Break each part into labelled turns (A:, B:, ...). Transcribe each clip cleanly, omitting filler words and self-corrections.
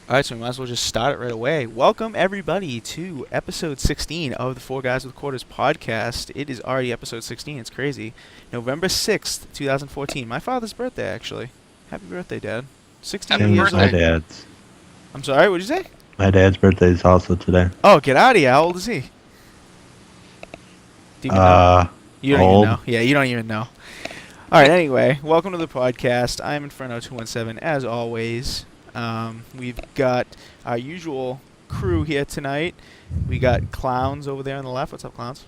A: All right, so we might as well just start it right away. Welcome, everybody, to episode 16 of the 4GwQPodcast podcast. It is already episode 16. It's crazy. November 6th, 2014. My father's birthday, actually. Happy birthday, Dad. 16
B: Happy
A: years
B: birthday.
A: old.
C: My dad's.
A: I'm sorry, what'd you say?
C: My dad's birthday is also today.
A: Oh, get out of here. How old is he? Do you even know? You don't
C: old.
A: even know. Yeah, you don't even know. All right, anyway, welcome to the podcast. I'm Inferno217, as always. We've got our usual crew here tonight. We got Clowns over there on the left. What's up, Clowns?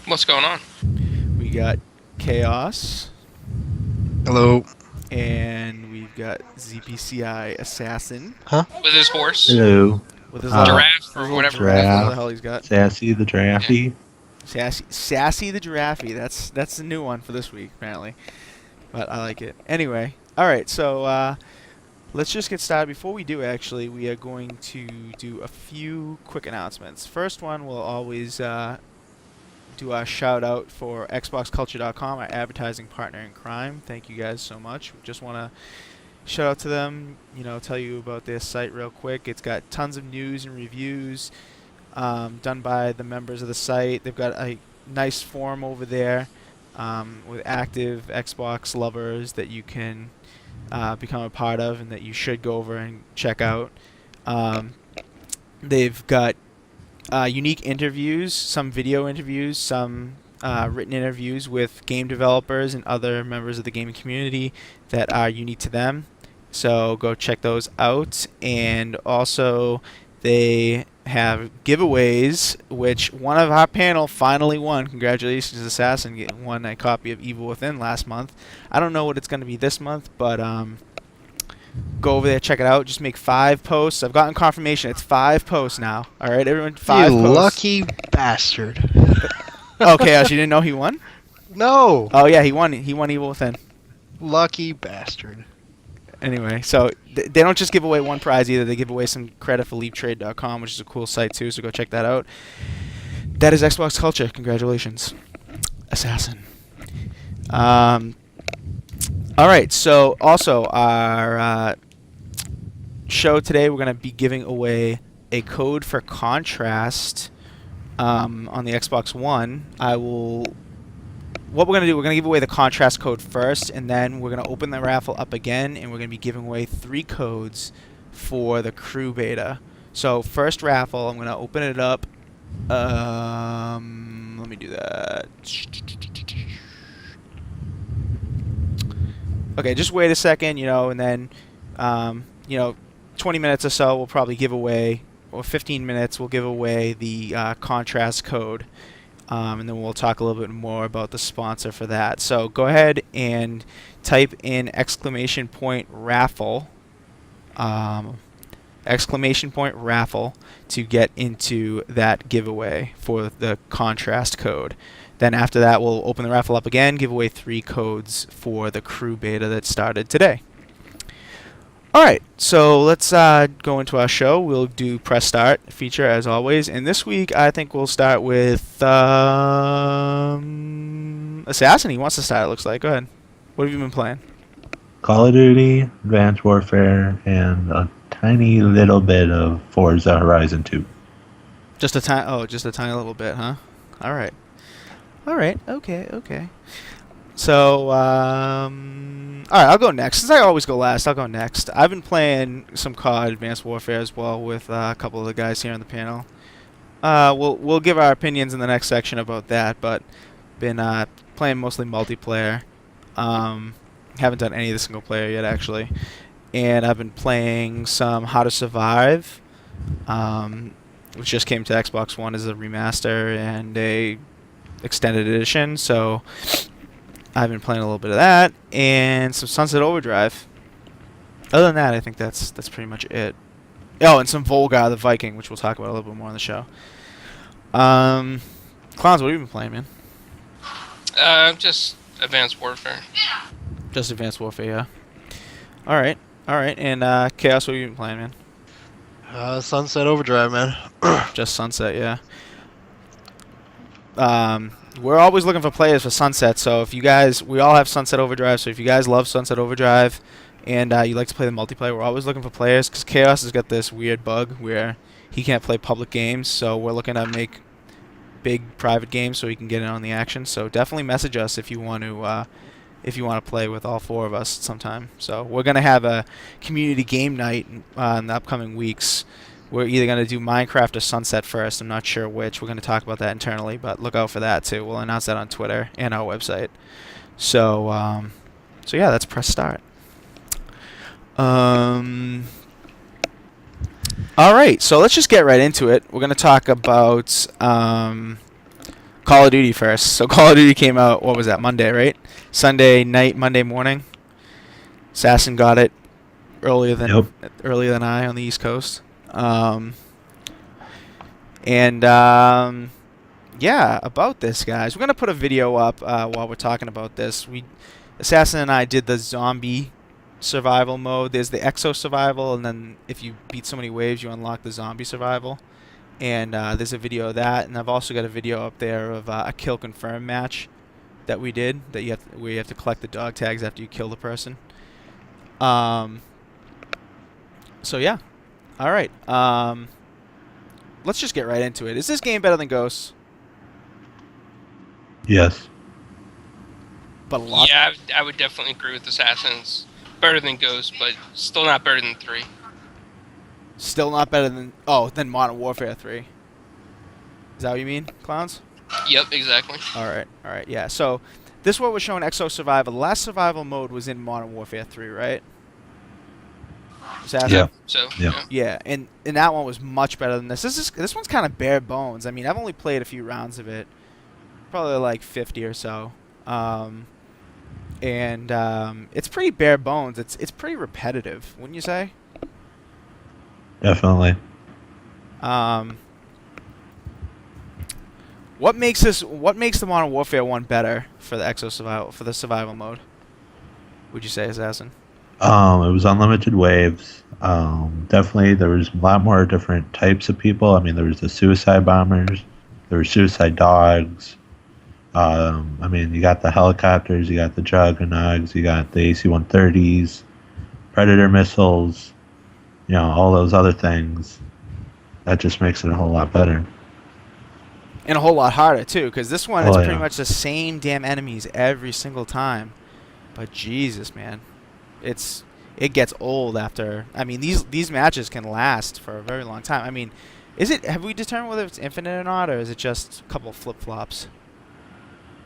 B: What's going on?
A: We got Chaos.
D: Hello.
A: And we've got ZPCI Assassin
B: With his horse?
C: Hello.
A: with his
B: Giraffe or
A: little
B: whatever.
A: giraffe, whatever the hell he's got.
C: Sassy the Drafty.
A: Sassy the Giraffe. That's the new one for this week, apparently. But I like it. Anyway, all right, so let's just get started. Before we do, actually, we are going to do a few quick announcements. First one, we'll always do our shout out for XboxCulture.com, our advertising partner in crime. Thank you guys so much. We just want to shout out to them, tell you about their site real quick. It's got tons of news and reviews done by the members of the site. They've got a nice forum over there with active Xbox lovers that you can become a part of and that you should go over and check out. They've got unique interviews, some video interviews, some written interviews with game developers and other members of the gaming community that are unique to them. So go check those out. And also they have giveaways, which one of our panel finally won. Congratulations, Assassin, won a copy of Evil Within last month. I don't know what it's going to be this month, but go over there, check it out. Just make 5 posts. I've gotten confirmation. It's 5 posts now. All right, everyone, 5
D: You
A: posts.
D: lucky bastard.
A: Okay, you didn't know he won?
D: No.
A: Oh yeah, he won. He won Evil Within.
D: Lucky bastard.
A: Anyway, so they don't just give away one prize either. They give away some credit for LeapTrade.com, which is a cool site too. So go check that out. That is Xbox Culture. Congratulations, Assassin. All right. So also our show today, we're gonna be giving away a code for Contrast on the Xbox One. What we're going to do, we're going to give away the Contrast code first, and then we're going to open the raffle up again, and we're going to be giving away 3 codes for the crew beta. So first raffle, I'm going to open it up. Let me do that. Okay, just wait a second, and then, 20 minutes or so, we'll probably give away, or 15 minutes, we'll give away the Contrast code. And then we'll talk a little bit more about the sponsor for that. So go ahead and type in !raffle, !raffle to get into that giveaway for the Contrast code. Then after that, we'll open the raffle up again, give away 3 codes for the crew beta that started today. Alright, so let's go into our show. We'll do press start feature as always, and this week I think we'll start with Assassin. He wants to start, it looks like. Go ahead. What have you been playing?
C: Call of Duty, Advanced Warfare, and a tiny little bit of Forza Horizon 2.
A: Just a tiny little bit, huh? Alright. Alright, okay. So, alright, I'll go next. Since I always go last, I'll go next. I've been playing some CoD Advanced Warfare as well with a couple of the guys here on the panel. We'll give our opinions in the next section about that, but been playing mostly multiplayer. Haven't done any of the single player yet, actually. And I've been playing some How to Survive, which just came to Xbox One as a remaster and a extended edition, so I've been playing a little bit of that, and some Sunset Overdrive. Other than that, I think that's pretty much it. Oh, and some Volgarr the Viking, which we'll talk about a little bit more on the show. Clowns, what have you been playing, man?
B: Just Advanced Warfare.
A: Just Advanced Warfare, yeah. Alright, and Chaos, what have you been playing, man?
D: Sunset Overdrive, man.
A: Just Sunset, yeah. We're always looking for players for Sunset, so if you guys, we all have Sunset Overdrive, so if you guys love Sunset Overdrive, and you like to play the multiplayer, we're always looking for players because Chaos has got this weird bug where he can't play public games, so we're looking to make big private games so he can get in on the action. So definitely message us if you want to play with all four of us sometime. So we're gonna have a community game night in the upcoming weeks. We're either gonna do Minecraft or Sunset first. I'm not sure which. We're gonna talk about that internally, but look out for that too. We'll announce that on Twitter and our website. So yeah, that's press start. All right, so let's just get right into it. We're gonna talk about Call of Duty first. So Call of Duty came out. What was that? Monday, right? Sunday night, Monday morning. Assassin got it earlier than I on the East Coast. Yeah, about this, guys. We're gonna put a video up while we're talking about this. Assassin and I did the zombie survival mode. There's the exo survival, and then if you beat so many waves, you unlock the zombie survival. And there's a video of that, and I've also got a video up there of a kill confirm match that we did where you have to collect the dog tags after you kill the person. So yeah, all right. Let's just get right into it. Is this game better than Ghosts?
C: Yes.
A: But a lot.
B: Yeah, I would definitely agree with Assassins. Better than Ghost, but still not better than 3.
A: Still not better than Modern Warfare 3. Is that what you mean, clowns?
B: Yep, exactly.
A: All right, yeah. So this is what we're showing Exo Survival. The last survival mode was in Modern Warfare 3, right? Assassin?
C: Yeah.
B: So,
A: Yeah, and that one was much better than this. This one's kind of bare bones. I mean, I've only played a few rounds of it, probably like 50 or so, and it's pretty bare bones. It's pretty repetitive, wouldn't you say?
C: Definitely.
A: What makes the Modern Warfare one better for the Exo Survival, for the survival mode? Would you say, Assassin?
C: It was unlimited waves. Definitely, there was a lot more different types of people. I mean, there was the suicide bombers, there were suicide dogs. I mean, you got the helicopters, you got the juggernauts, you got the AC-130s, Predator missiles, all those other things. That just makes it a whole lot better.
A: And a whole lot harder, too, because this one is pretty much the same damn enemies every single time. But Jesus, man. It gets old after. I mean, these matches can last for a very long time. I mean, have we determined whether it's infinite or not, or is it just a couple of flip-flops?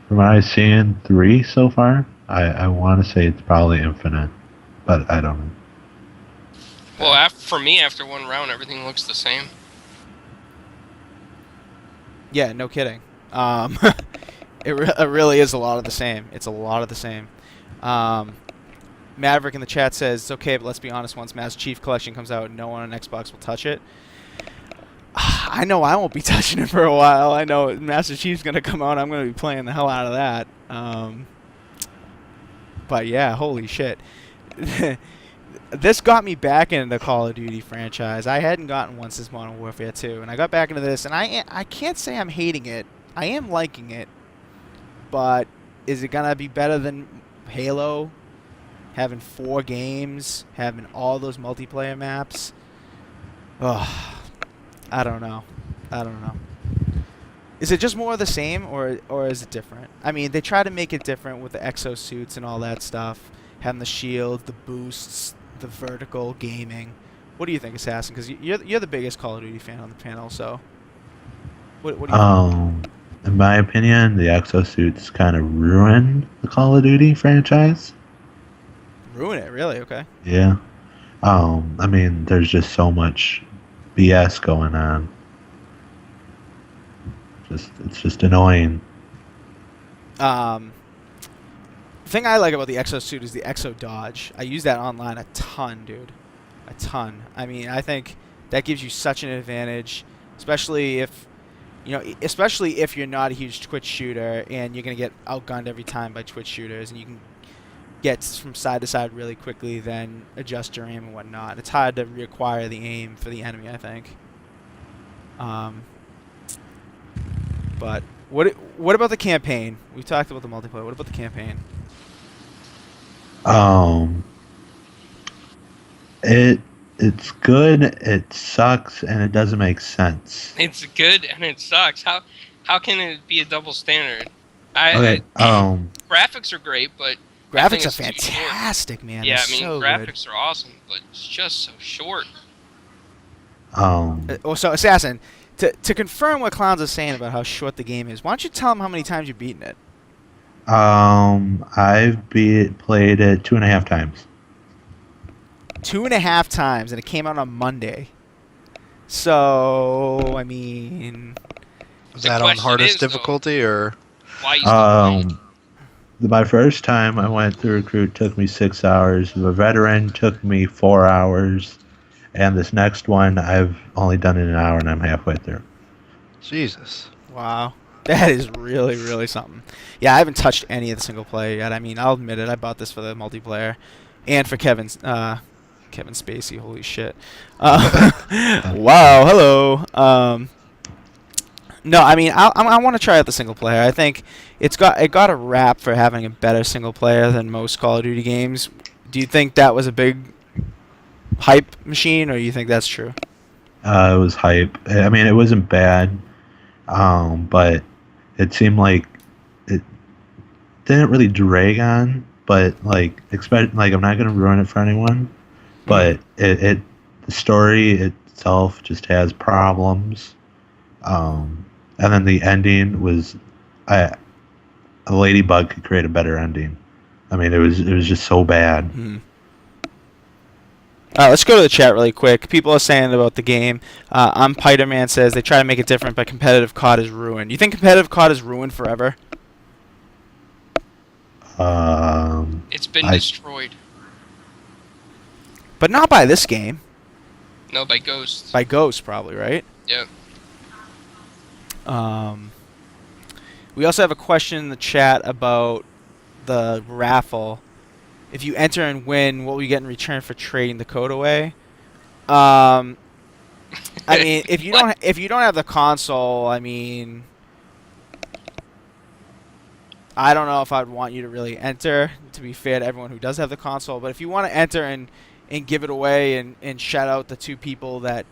C: From what I've seen 3 so far, I want to say it's probably infinite, but I don't know.
B: Well, for me, after one round, everything looks the same.
A: Yeah, no kidding. It really is a lot of the same. It's a lot of the same. Maverick in the chat says, it's okay, but let's be honest, once Master Chief Collection comes out, no one on Xbox will touch it. I know I won't be touching it for a while. I know Master Chief's going to come out. I'm going to be playing the hell out of that. But yeah, holy shit. This got me back into the Call of Duty franchise. I hadn't gotten one since Modern Warfare 2, and I got back into this, and I can't say I'm hating it. I am liking it, but is it going to be better than Halo? Having 4 games, having all those multiplayer maps. Ugh. I don't know. Is it just more of the same, or is it different? I mean, they try to make it different with the exosuits and all that stuff. Having the shield, the boosts, the vertical gaming. What do you think, Assassin? Because you're the biggest Call of Duty fan on the panel, so what do you think?
C: In my opinion, the exosuits kind of ruined the Call of Duty franchise.
A: Ruin it, really? Okay.
C: Yeah. I mean, there's just so much BS going on. It's just annoying.
A: The thing I like about the exosuit is the exo dodge. I use that online a ton, dude. A ton. I mean, I think that gives you such an advantage, especially if you're not a huge Twitch shooter and you're gonna get outgunned every time by Twitch shooters, and you can get from side to side really quickly, then adjust your aim and whatnot. It's hard to reacquire the aim for the enemy, I think. But what about the campaign? We talked about the multiplayer. What about the campaign?
C: It's good. It sucks, and it doesn't make sense.
B: It's good and it sucks. How can it be a double standard?
C: Okay.
B: Graphics are great, but I think
A: Graphics are
B: it's too short.
A: fantastic, man.
B: Yeah,
A: They're
B: I mean
A: so
B: graphics are awesome, but it's just so short.
A: good. So Assassin, to confirm what Clowns is saying about how short the game is, why don't you tell him how many times you've beaten it?
C: I've played it 2.5 times.
A: 2.5 times, and it came out on Monday. So, I mean,
D: Was
B: The
D: that on
B: question
D: hardest
B: is, though,
D: difficulty or?
B: Why you still playing?
C: My first time I went through Recruit took me 6 hours. The Veteran took me 4 hours. And this next one, I've only done it an hour and I'm halfway through.
D: Jesus.
A: wow. That is really, really something. Yeah, I haven't touched any of the single player yet. I mean, I'll admit it. I bought this for the multiplayer and for Kevin Spacey. Holy shit. Wow. Hello. No, I mean, I want to try out the single player. I think it got a rap for having a better single player than most Call of Duty games. Do you think that was a big hype machine, or you think that's true?
C: It was hype. I mean, it wasn't bad, but it seemed like it didn't really drag on. But I'm not gonna ruin it for anyone. But the story itself just has problems. And then the ending was, a Ladybug could create a better ending. I mean, it was just so bad.
A: All right, let's go to the chat really quick. People are saying about the game. Piderman says they try to make it different, but competitive COD is ruined. You think competitive COD is ruined forever?
B: It's been destroyed.
A: But not by this game.
B: No, by Ghost.
A: By Ghost, probably, right?
B: Yep.
A: We also have a question in the chat about the raffle. If you enter and win, what will you get in return for trading the code away? I mean, if you don't have the console, I mean, I don't know if I'd want you to really enter, to be fair to everyone who does have the console. But if you want to enter and give it away and shout out the two people that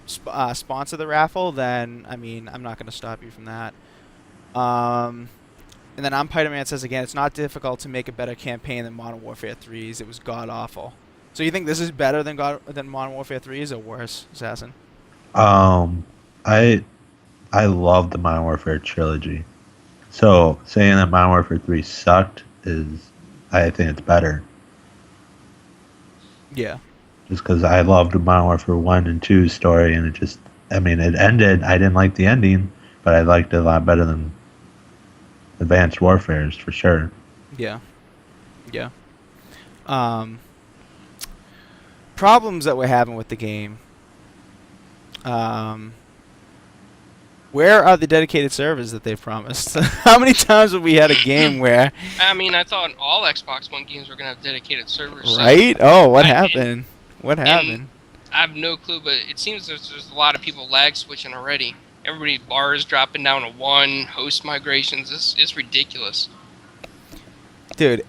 A: sponsor the raffle, then, I mean, I'm not going to stop you from that. And then Piderman says again, it's not difficult to make a better campaign than Modern Warfare 3's. It was god-awful. So you think this is better than Modern Warfare 3's or worse, Assassin?
C: I love the Modern Warfare trilogy. So saying that Modern Warfare 3 sucked I think it's better.
A: Yeah.
C: Just because I loved Modern Warfare 1 and 2's story, and it ended. I didn't like the ending, but I liked it a lot better than Advanced Warfare's for sure.
A: Yeah. Yeah. Problems that we're having with the game. Where are the dedicated servers that they've promised? How many times have we had a game where...
B: I mean, I thought all Xbox One games were going to have dedicated servers.
A: Right? Oh, what happened? What happened?
B: I have no clue, but it seems there's a lot of people lag switching already. Everybody bars dropping down to 1, host migrations. It's ridiculous.
A: Dude,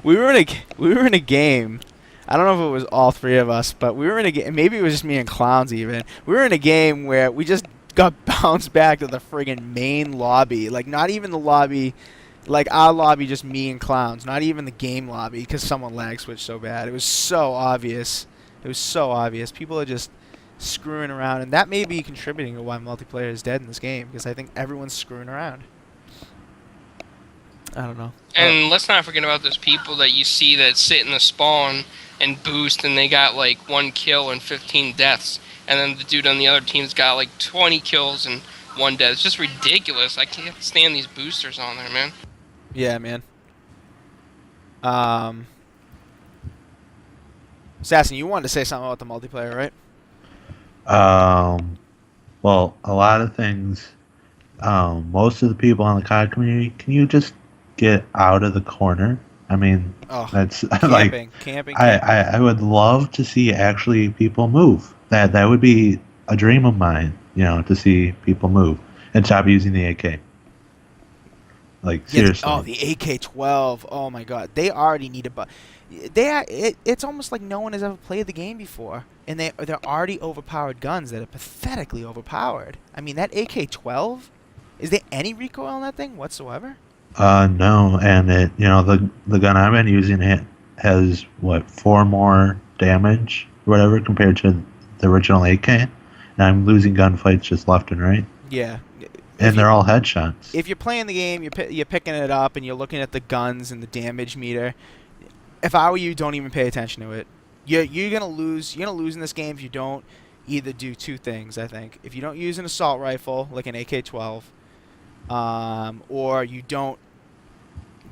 A: we were in a game. I don't know if it was all three of us, but we were in a game. Maybe it was just me and Clowns even. We were in a game where we just got bounced back to the friggin' main lobby. Like, not even the lobby, like our lobby, just me and Clowns. Not even the game lobby, because someone lag switched so bad. It was so obvious. It was so obvious. People are just screwing around, and that may be contributing to why multiplayer is dead in this game, because I think everyone's screwing around. I don't know.
B: And let's not forget about those people that you see that sit in the spawn and boost, and they got like 1 kill and 15 deaths, and then the dude on the other team's got like 20 kills and 1 death. It's just ridiculous. I can't stand these boosters on there, man.
A: Yeah, man. Assassin, you wanted to say something about the multiplayer, right?
C: Well, a lot of things. Most of the people in the COD community, can you just get out of the corner? I mean, that's
A: camping.
C: I would love to see actually people move. That would be a dream of mine, to see people move and stop using the AK. Like, seriously.
A: The AK-12. Oh my God, they already need a It's almost like no one has ever played the game before, and they're already overpowered guns that are pathetically overpowered. I mean, that AK-12, is there any recoil on that thing whatsoever?
C: No, and the gun I've been using it has what 4 more damage, whatever, compared to the original AK, and I'm losing gunfights just left and right,
A: Yeah.
C: and they're all headshots.
A: If you're playing the game, you're picking it up and you're looking at the guns and the damage meter. If I were you, don't even pay attention to it. You're gonna lose. You're gonna lose in this game if you don't either do two things. I think if you don't use an assault rifle like an AK-12, or you don't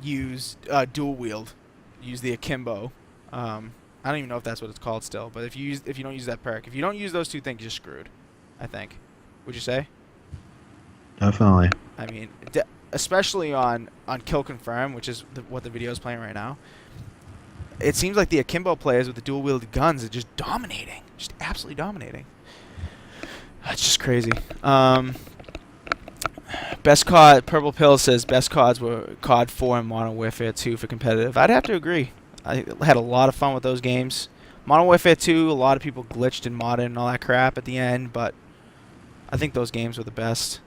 A: use dual wield, use the akimbo. I don't even know if that's what it's called still. But if you don't use that perk, if you don't use those two things, you're screwed. I think. Would you say?
C: Definitely.
A: I mean, especially on Kill Confirm, which is what the video is playing right now. It seems like the akimbo players with the dual-wielded guns are just dominating. Just absolutely dominating. That's just crazy. Best COD, Purple Pill says best CODs were COD 4 and Modern Warfare 2 for competitive. I'd have to agree. I had a lot of fun with those games. Modern Warfare 2, a lot of people glitched and modded and all that crap at the end, but I think those games were the best.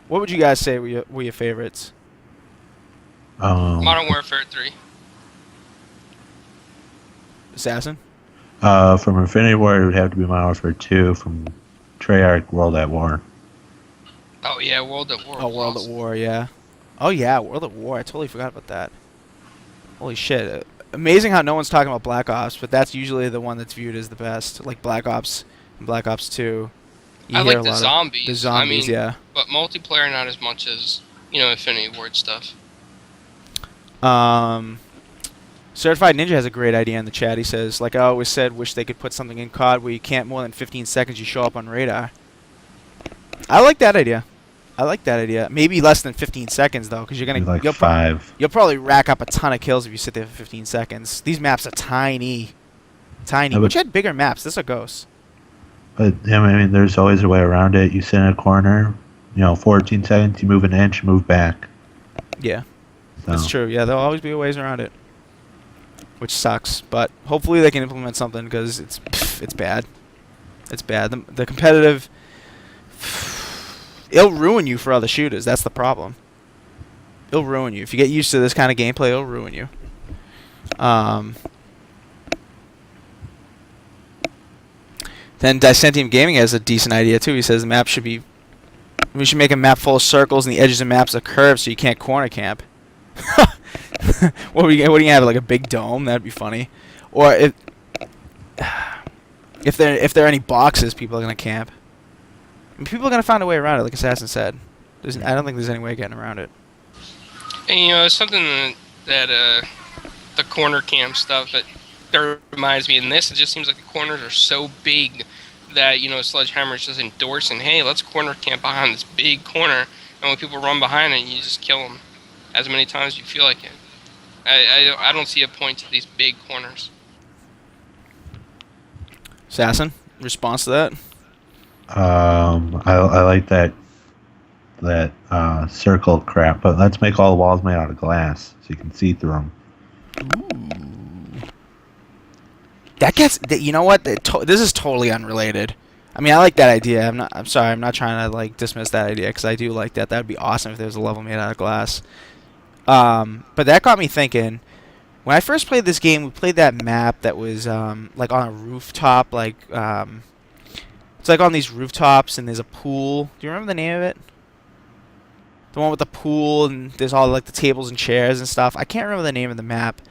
A: What would you guys say were your favorites?
B: Modern Warfare 3.
A: Assassin?
C: From Infinity War, it would have to be Modern Warfare 2. From Treyarch, World at War.
B: Oh yeah, World at War.
A: Oh, World at War, yeah. Oh yeah, World at War. I totally forgot about that. Holy shit. Amazing how no one's talking about Black Ops, but that's usually the one that's viewed as the best. Like Black Ops and Black Ops 2.
B: I like the zombies.
A: The zombies, yeah.
B: But multiplayer not as much as, Infinity Ward stuff.
A: Certified Ninja has a great idea in the chat. He says, like I always said, wish they could put something in COD where you can't more than 15 seconds you show up on radar. I like that idea. Maybe less than 15 seconds though, because
C: Like 5.
A: You'll probably rack up a ton of kills if you sit there for 15 seconds. These maps are tiny.
C: Yeah,
A: Which had bigger maps. This are ghosts.
C: But I mean, there's always a way around it. You sit in a corner, 14 seconds, you move an inch, you move back.
A: Yeah,
C: So.
A: that's true. Yeah, there'll always be ways around it, which sucks. But hopefully they can implement something because it's bad. It's bad. The competitive, it'll ruin you for other shooters. That's the problem. It'll ruin you if you get used to this kind of gameplay. It'll ruin you. Then Dicentium Gaming has a decent idea too. He says we should make a map full of circles and the edges of maps are curved so you can't corner camp. What do you have, like a big dome? That'd be funny. Or if there are any boxes, people are gonna camp. I mean, people are gonna find a way around it, like Assassin said. I don't think there's any way of getting around it.
B: And something that the corner camp stuff that reminds me in this, it just seems like the corners are so big that, Sledgehammer's just endorsing, hey, let's corner camp behind this big corner, and when people run behind it, you just kill them as many times as you feel like it. I don't see a point to these big corners.
A: Assassin, response to that?
C: I like that circle crap, but let's make all the walls made out of glass so you can see through them.
A: That gets. You know what? This is totally unrelated. I mean, I like that idea. I'm sorry. I'm not trying to dismiss that idea because I do like that. That'd be awesome if there was a level made out of glass. But that got me thinking. When I first played this game, we played that map that was like on a rooftop. It's like on these rooftops and there's a pool. Do you remember the name of it? The one with the pool and there's all the tables and chairs and stuff. I can't remember the name of the map.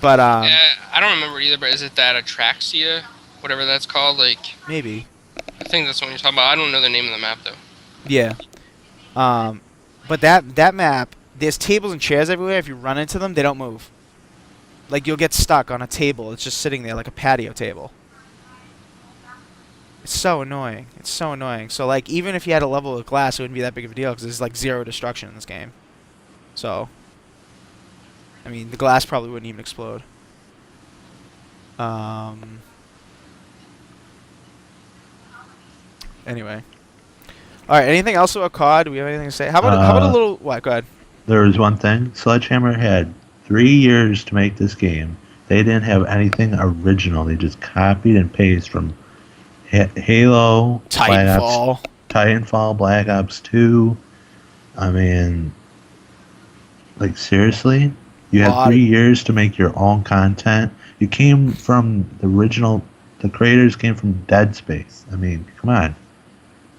A: But
B: I don't remember either, but is it that Atraxia? Whatever that's called?
A: Maybe.
B: I think that's what you're talking about. I don't know the name of the map, though.
A: Yeah. But that map, there's tables and chairs everywhere. If you run into them, they don't move. You'll get stuck on a table. It's just sitting there like a patio table. It's so annoying. So, even if you had a level of glass, it wouldn't be that big of a deal because there's, zero destruction in this game. So... I mean, the glass probably wouldn't even explode. Anyway. Alright, anything else about COD? Do we have anything to say? How about a little... What? Go ahead.
C: There was one thing. Sledgehammer had 3 years to make this game. They didn't have anything original. They just copied and pasted from Halo,
A: Titanfall.
C: Black Ops 2. I mean, like, seriously? You had 3 years to make your own content. You came from the creators came from Dead Space. I mean, come on.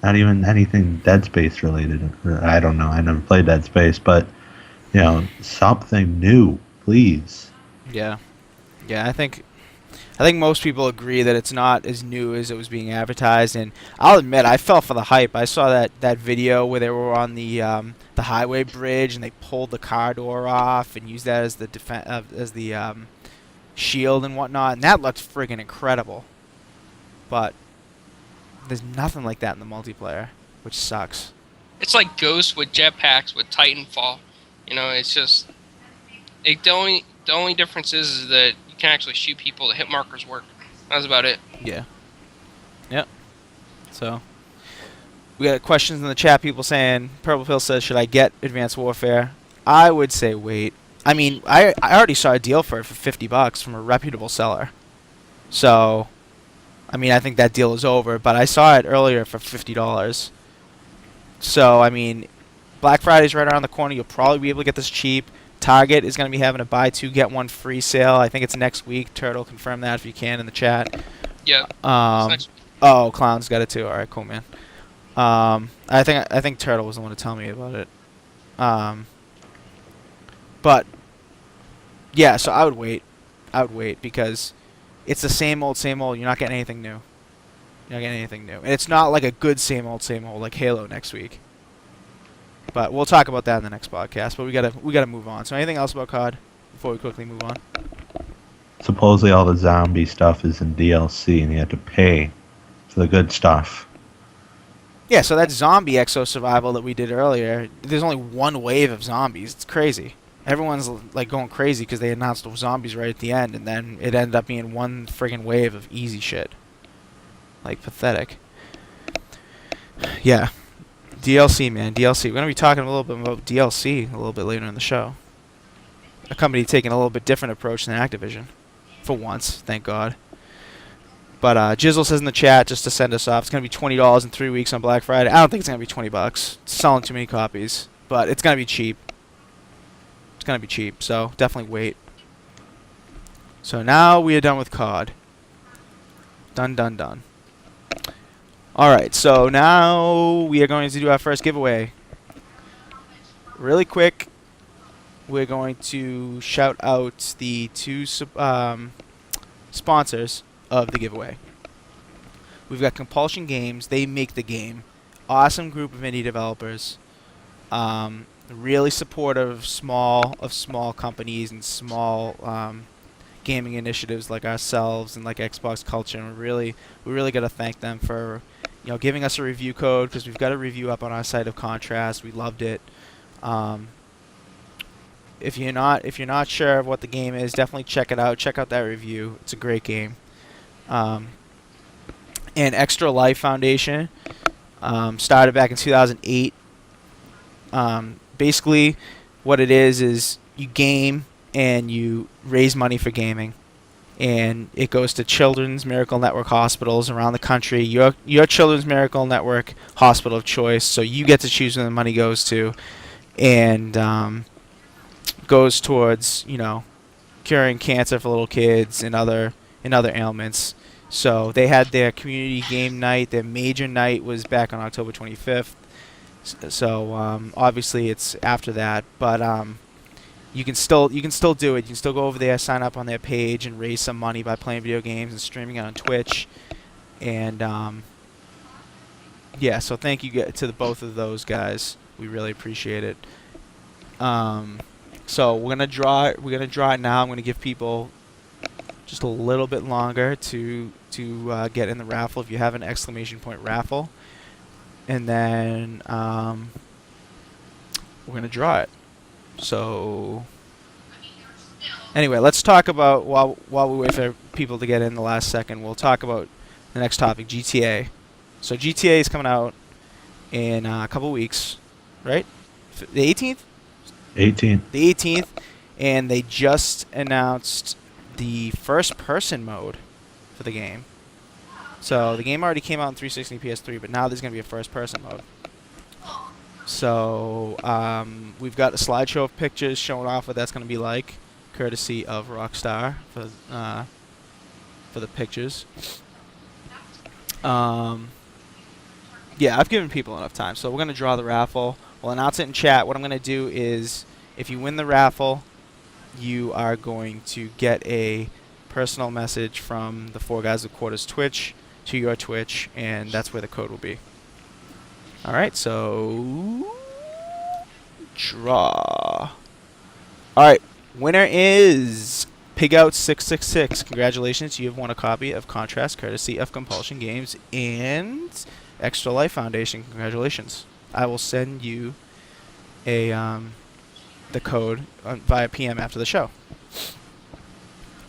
C: Not even anything Dead Space related. Or, I don't know. I never played Dead Space, but, something new, please.
A: Yeah. Yeah, I think most people agree that it's not as new as it was being advertised, and I'll admit I fell for the hype. I saw that video where they were on the highway bridge and they pulled the car door off and used that as the shield and whatnot, and that looked friggin' incredible. But there's nothing like that in the multiplayer, which sucks.
B: It's like Ghost with jetpacks with Titanfall. It's just the only difference is that you can actually shoot people. The hit markers work. That's about it.
A: Yeah. Yep. So we got questions in the chat. People saying Purple Pill says, should I get Advanced Warfare? I would say wait. I mean, I already saw a deal for it for $50 from a reputable seller. So, I mean, I think that deal is over. But I saw it earlier for $50. So, I mean, Black Friday's right around the corner. You'll probably be able to get this cheap. Target is going to be having a buy two get one free sale. I think it's next week. Turtle, confirm that if you can in the chat.
B: Yeah.
A: Oh, Clown's got it too. All right, cool, man. I think Turtle was the one to tell me about it. But yeah, so I would wait. Because it's the same old, same old. You're not getting anything new. And it's not like a good same old like Halo next week. But we'll talk about that in the next podcast. But we gotta move on. So anything else about COD before we quickly move on?
C: Supposedly all the zombie stuff is in DLC, and you have to pay for the good stuff.
A: Yeah, so that zombie exo survival that we did earlier, there's only one wave of zombies. It's crazy. Everyone's like going crazy because they announced the zombies right at the end, and then it ended up being one friggin' wave of easy shit. Like, pathetic. Yeah. DLC, man. DLC. We're going to be talking a little bit about DLC a little bit later in the show. A company taking a little bit different approach than Activision. For once, thank God. But Jizzle says in the chat, just to send us off, it's going to be $20 in 3 weeks on Black Friday. I don't think it's going to be $20. It's selling too many copies. But it's going to be cheap. It's going to be cheap, so definitely wait. So now we are done with COD. Done. Alright, so now we are going to do our first giveaway. Really quick, we're going to shout out the two sponsors of the giveaway. We've got Compulsion Games. They make the game. Awesome group of indie developers. Really supportive of small companies and small gaming initiatives like ourselves and like Xbox Culture. And we really got to thank them for giving us a review code, because we've got a review up on our site of Contrast. We loved it. If you're not sure of what the game is, definitely check it out. Check out that review. It's a great game. And Extra Life Foundation started back in 2008. Basically, what it is you game and you raise money for gaming, and it goes to Children's Miracle Network hospitals around the country. Your Children's Miracle Network hospital of choice, so you get to choose where the money goes to, and goes towards curing cancer for little kids and other ailments. So they had their community game night. Their major night was back on October 25th. So obviously it's after that, but you can still do it. You can still go over there, sign up on their page, and raise some money by playing video games and streaming it on Twitch. And yeah, so thank you to both of those guys. We really appreciate it. So we're gonna draw it now. I'm gonna give people just a little bit longer to get in the raffle if you have an exclamation point raffle, and then we're gonna draw it. So anyway, let's talk about while we wait for people to get in the last second. We'll talk about the next topic, GTA. So GTA is coming out in a couple weeks, right? The 18th.
C: 18th.
A: The 18th, and they just announced the first-person mode for the game. So the game already came out in 360 PS3, but now there's going to be a first-person mode. So we've got a slideshow of pictures showing off what that's going to be like, courtesy of Rockstar for the pictures. Yeah, I've given people enough time, so we're going to draw the raffle. We'll announce it in chat. What I'm going to do is, if you win the raffle, you are going to get a personal message from the 4GwQPodcast Twitch to your Twitch, and that's where the code will be. Alright, so draw. Alright, winner is Pigout666. Congratulations, you have won a copy of Contrast, courtesy of Compulsion Games and Extra Life Foundation. Congratulations. I will send you a the code via PM after the show.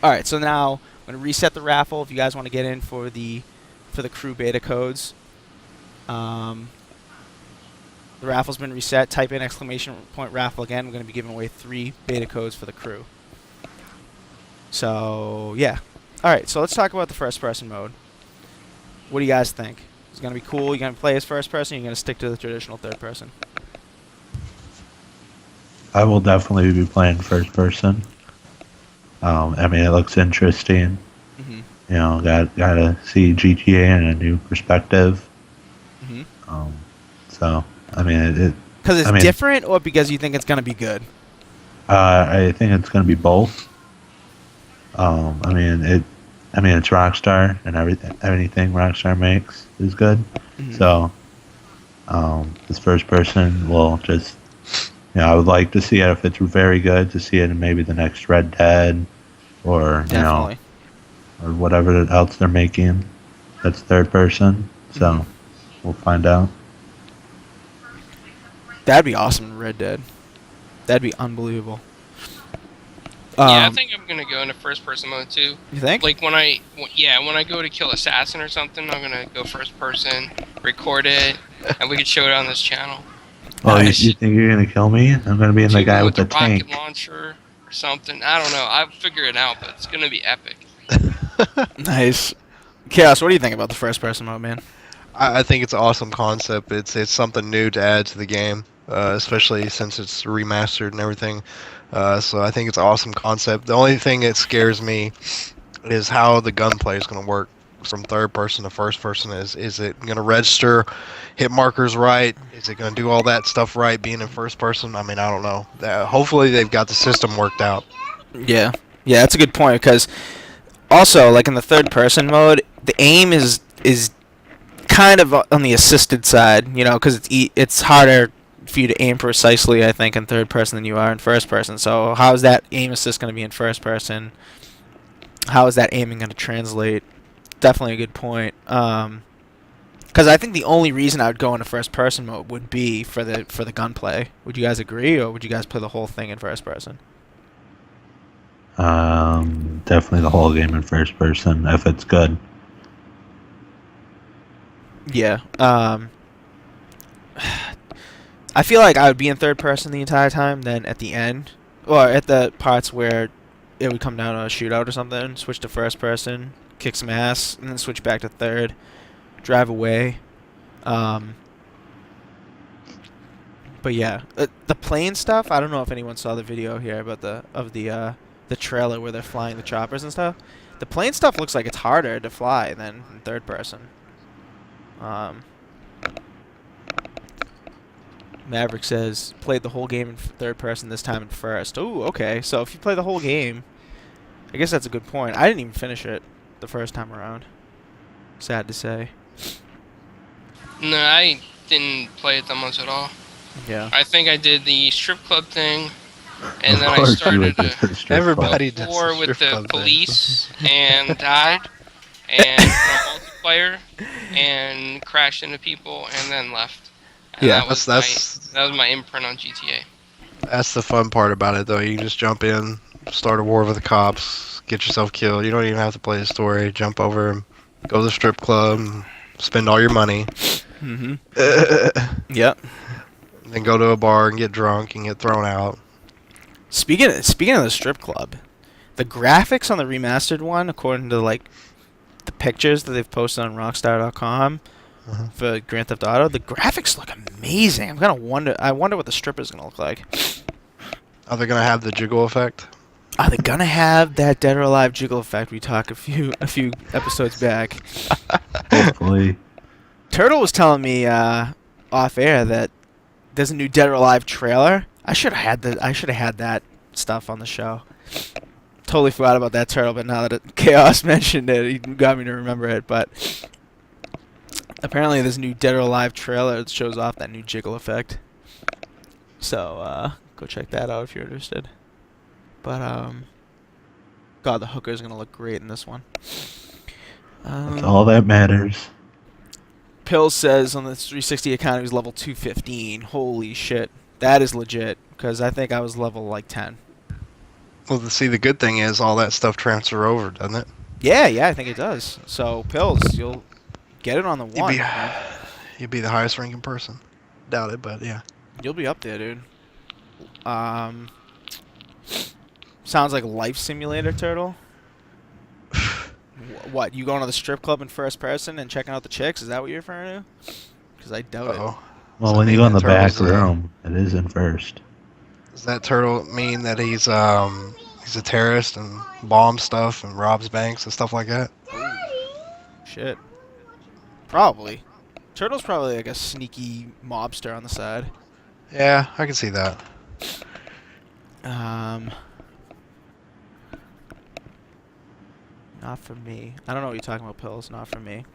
A: Alright, so now I'm going to reset the raffle if you guys want to get in for the crew beta codes. The raffle's been reset. Type in !raffle again. We're going to be giving away 3 beta codes for the crew. So, yeah. Alright, so let's talk about the first person mode. What do you guys think? Is it going to be cool? You going to play as first person, or are you going to stick to the traditional third person?
C: I will definitely be playing first person. I mean, it looks interesting.
A: Mm-hmm.
C: You know, gotta see GTA in a new perspective.
A: Mm-hmm.
C: So, I mean,
A: because it's different, or because you think it's going to be good?
C: I think it's going to be both. I mean, it's Rockstar, and anything Rockstar makes is good.
A: Mm-hmm.
C: So, this first person will just, you know, I would like to see it, if it's very good, to see it in maybe the next Red Dead, or
A: Definitely.
C: or whatever else they're making. That's third person. So, we'll find out.
A: That'd be awesome in Red Dead. That'd be unbelievable.
B: Yeah, I think I'm gonna go into first person mode too.
A: You think?
B: Like when I go to kill assassin or something, I'm gonna go first person, record it, and we could show it on this channel.
C: Oh,
A: Nice.
C: you think you're gonna kill me? I'm gonna be the guy with the tank.
B: rocket launcher or something. I don't know. I'll figure it out, but it's gonna be epic.
A: Nice. Chaos, what do you think about the first person mode, man?
D: I think it's an awesome concept. It's something new to add to the game, especially since it's remastered and everything. So I think it's an awesome concept. The only thing that scares me is how the gunplay is going to work from third person to first person. Is it going to register hit markers right? Is it going to do all that stuff right being in first person? I mean, I don't know. Hopefully they've got the system worked out.
A: Yeah. Yeah, that's a good point, because also, like in the third person mode, the aim is kind of on the assisted side, you know, because it's harder for you to aim precisely, I think, in third person than you are in first person. So how is that aim assist going to be in first person? How is that aiming going to translate? Definitely a good point. Because I think the only reason I would go into first person mode would be for the gunplay. Would you guys agree, or would you guys play the whole thing in first person?
C: Definitely the whole game in first person, if it's good.
A: Yeah. I feel like I would be in third person the entire time, then at the end, or at the parts where it would come down to a shootout or something, switch to first person, kick some ass, and then switch back to third, drive away. But yeah, the plane stuff, I don't know if anyone saw the video here about the trailer where they're flying the choppers and stuff. The plane stuff looks like it's harder to fly than in third person. Maverick says, played the whole game in third person, this time in first. Ooh, okay. So if you play the whole game, I guess that's a good point. I didn't even finish it the first time around. Sad to say.
B: No, I didn't play it that much at all.
A: Yeah.
B: I think I did the strip club thing, and then I started
D: Everybody
B: a
D: does
B: war
D: the
B: with
D: strip
B: the
D: club thing.
B: police and died, and multiplayer, and crashed into people, and then left. And
A: Yeah,
B: that was my imprint on GTA.
D: That's the fun part about it, though. You can just jump in, start a war with the cops, get yourself killed. You don't even have to play the story. Jump over, go to the strip club, and spend all your money.
A: Mm-hmm. Yep.
D: Then go to a bar and get drunk and get thrown out.
A: Speaking of the strip club, the graphics on the remastered one, according to like the pictures that they've posted on Rockstar.com
D: Uh-huh.
A: for Grand Theft Auto, the graphics look amazing. I wonder what the strip is gonna look like.
D: Are they gonna have the jiggle effect?
A: Are they gonna have that Dead or Alive jiggle effect we talked a few episodes back?
C: Hopefully.
A: Turtle was telling me off air that there's a new Dead or Alive trailer. I should have had that stuff on the show. Totally forgot about that, Turtle, but now that Chaos mentioned it, he got me to remember it. But apparently there's a new Dead or Alive trailer that shows off that new jiggle effect. So go check that out if you're interested. But God, the hooker's gonna look great in this one.
C: That's all that matters.
A: Pills says on the 360 account he was level 215. Holy shit, that is legit. Because I think I was level like 10.
D: Well, see, the good thing is all that stuff transfer over, doesn't it?
A: Yeah, I think it does. So Pills, you'll get it on the one.
D: You'd be the highest ranking person. Doubt it, but yeah.
A: You'll be up there, dude. Sounds like Life Simulator, Turtle. What, you going to the strip club in first person and checking out the chicks? Is that what you're referring to? Because I doubt it.
D: Uh-oh.
C: Well,
D: So
C: when you go in the back
D: Turtle's,
C: room, it is in first.
D: Does that turtle mean that he's a terrorist and bombs stuff and robs banks and stuff like that?
A: Shit. Probably. Turtle's probably like a sneaky mobster on the side.
D: Yeah, I can see that.
A: Not for me. I don't know what you're talking about, Pills. Not for me.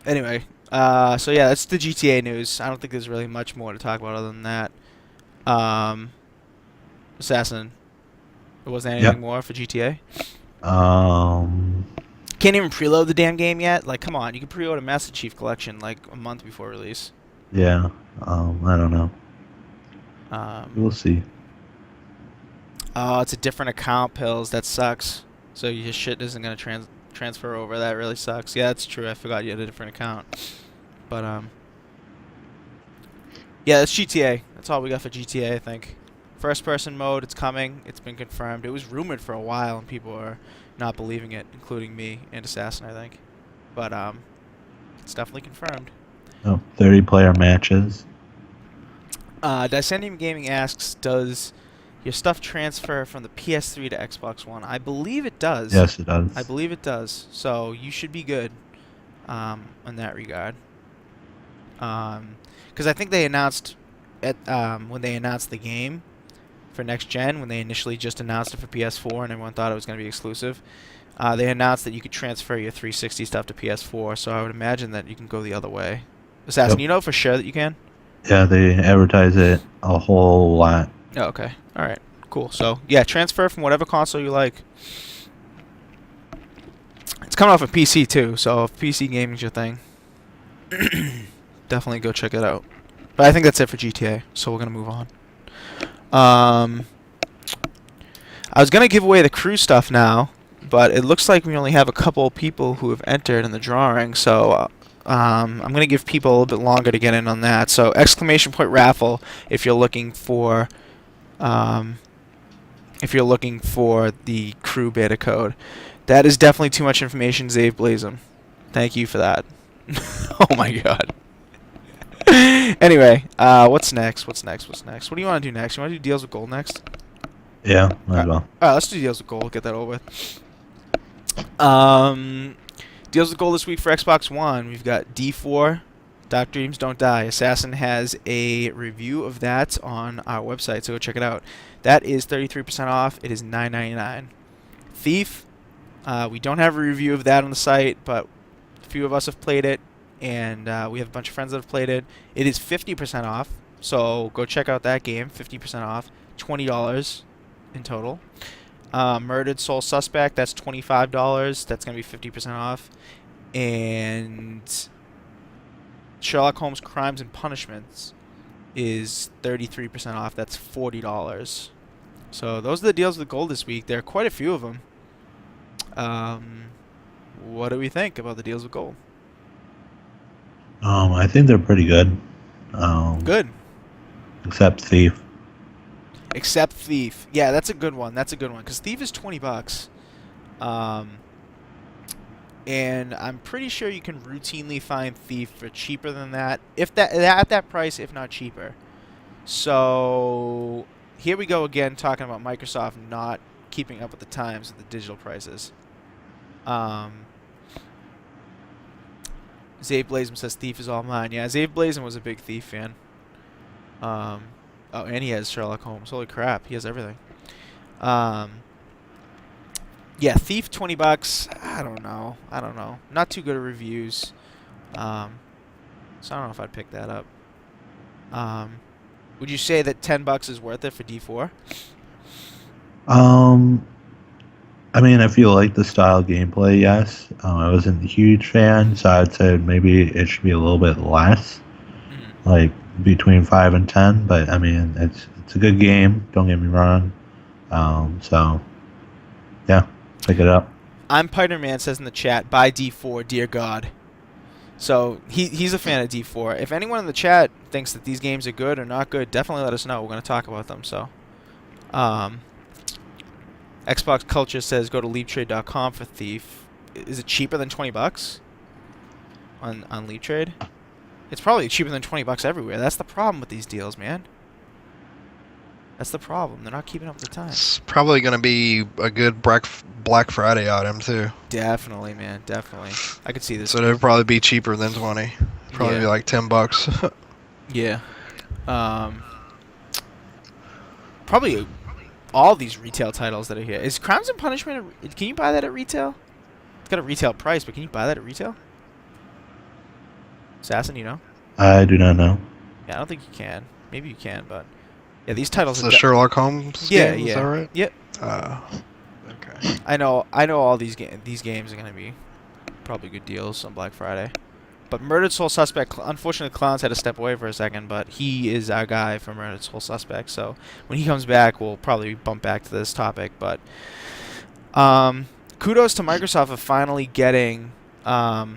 A: Anyway, so yeah, that's the GTA news. I don't think there's really much more to talk about other than that. Assassin. Was there anything more for GTA? Can't even preload the damn game yet? Like, come on. You can preload a Master Chief Collection like a month before release.
C: Yeah. I don't know. We'll see.
A: Oh, it's a different account, Pills. That sucks. So your shit isn't going to transfer over. That really sucks. Yeah, that's true. I forgot you had a different account. But, yeah, that's GTA. That's all we got for GTA, I think. First person mode, it's coming. It's been confirmed. It was rumored for a while, and people are not believing it, including me and Assassin, I think. But, it's definitely confirmed.
C: 30-player matches.
A: Dysendium Gaming asks, does your stuff transfer from the PS3 to Xbox One? I believe it does.
C: Yes, it does.
A: I believe it does. So you should be good in that regard. Because I think they announced when they announced the game for next gen, when they initially just announced it for PS4 and everyone thought it was going to be exclusive, they announced that you could transfer your 360 stuff to PS4. So I would imagine that you can go the other way. Assassin,
C: Yep.
A: you know for sure that you can?
C: Yeah, they advertise it a whole lot.
A: Oh, okay. All right. Cool. So, yeah, transfer from whatever console you like. It's coming off a PC, too, so if PC gaming's your thing, definitely go check it out. But I think that's it for GTA, so we're going to move on. I was going to give away the crew stuff now, but it looks like we only have a couple people who have entered in the drawing, so I'm going to give people a little bit longer to get in on that. So, exclamation point raffle if you're looking for the crew beta code. That is definitely too much information, Zave Blazem. Thank you for that. Oh my god. Anyway, what's next? What do you want to do next? You want to do deals with gold next?
C: Yeah, might as well.
A: Alright, let's do deals with gold. Get that over with. Deals with gold this week for Xbox One. We've got D4, Dark Dreams Don't Die. Assassin has a review of that on our website, so go check it out. That is 33% off. It is $9.99. Thief, we don't have a review of that on the site, but a few of us have played it, and we have a bunch of friends that have played it. It is 50% off, so go check out that game. 50% off. $20 in total. Murdered Soul Suspect, that's $25. That's going to be 50% off. And Sherlock Holmes Crimes and Punishments is 33% off. That's $40. So those are the deals with gold this week. There are quite a few of them. What do we think about the deals with gold?
C: I think they're pretty good.
A: Good.
C: except Thief.
A: Except Thief. Yeah, that's a good one. That's a good one because Thief is $20. And I'm pretty sure you can routinely find Thief for cheaper than that. If that at that price, if not cheaper. So here we go again, talking about Microsoft not keeping up with the times with the digital prices. Zave Blazem says Thief is all mine. Yeah, Zave Blazem was a big Thief fan. Oh, and he has Sherlock Holmes. Holy crap, he has everything. Yeah, Thief, $20. I don't know. Not too good at reviews. So I don't know if I'd pick that up. Would you say that $10 is worth it for D4?
C: I mean, if you like the style gameplay, yes. I wasn't a huge fan, so I'd say maybe it should be a little bit less, like between 5 and 10. But I mean, it's a good game. Don't get me wrong. So yeah, pick it up.
A: I'm Piderman says in the chat, buy D4, dear God. So he's a fan of D4. If anyone in the chat thinks that these games are good or not good, definitely let us know. We're going to talk about them. So, Xbox Culture says go to LeapTrade.com for Thief. Is it cheaper than $20 on LeapTrade? It's probably cheaper than $20 everywhere. That's the problem with these deals, man. That's the problem. They're not keeping up with the times.
D: It's probably going to be a good Black Friday item, too.
A: Definitely, man. Definitely. I could see this.
D: So it'd probably be cheaper than 20. Probably be like $10.
A: Yeah. Probably all these retail titles that are here. Is Crimes and Punishment, can you buy that at retail? It's got a retail price, but can you buy that at retail? Assassin, you know?
C: I do not know.
A: Yeah, I don't think you can. Maybe you can, but yeah, these titles.
D: It's the Sherlock Holmes game, is that right?
A: Yep.
D: Okay.
A: I know all these games are gonna be probably good deals on Black Friday. But Murdered Soul Suspect, unfortunately, Clowns had to step away for a second, but he is our guy for Murdered Soul Suspect. So when he comes back, we'll probably bump back to this topic. But kudos to Microsoft for finally getting, you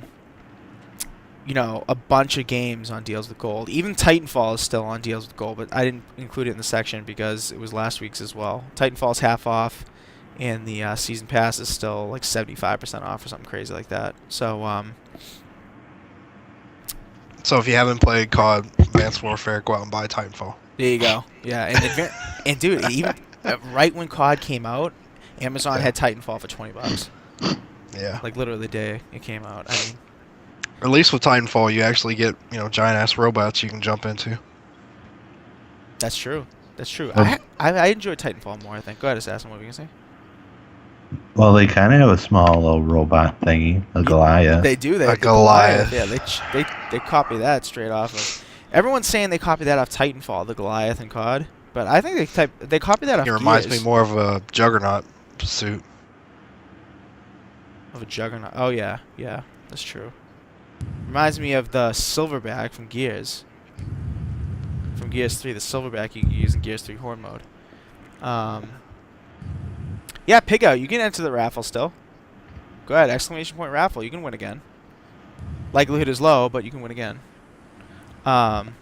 A: know, a bunch of games on deals with gold. Even Titanfall is still on deals with gold, but I didn't include it in the section because it was last week's as well. Titanfall's half off, and the season pass is still like 75% off or something crazy like that.
D: So if you haven't played CoD Advanced Warfare, go out and buy Titanfall.
A: There you go. Yeah, and dude, even right when COD came out, Amazon had Titanfall for $20.
D: Yeah.
A: Like literally the day it came out. I mean,
D: At least with Titanfall, you actually get giant ass robots you can jump into.
A: that's true. That's true.
C: Oh.
A: I enjoy Titanfall more, I think. Go ahead, Assassin. What were you gonna say?
C: Well, they kind of have a small little robot thingy, a Goliath.
A: They do. They have the
D: Goliath.
A: Yeah, they copy that straight off of. Everyone's saying they copy that off Titanfall, the Goliath and COD, but I think they copy that off.
D: It reminds
A: Gears.
D: me more of a Juggernaut suit.
A: Of a Juggernaut. Oh yeah, that's true. Reminds me of the Silverback from Gears. From Gears 3, the Silverback you can use in Gears 3 Horde mode. Yeah, Pig Out, you can enter the raffle still. Go ahead, exclamation point raffle, you can win again. Likelihood is low, but you can win again. And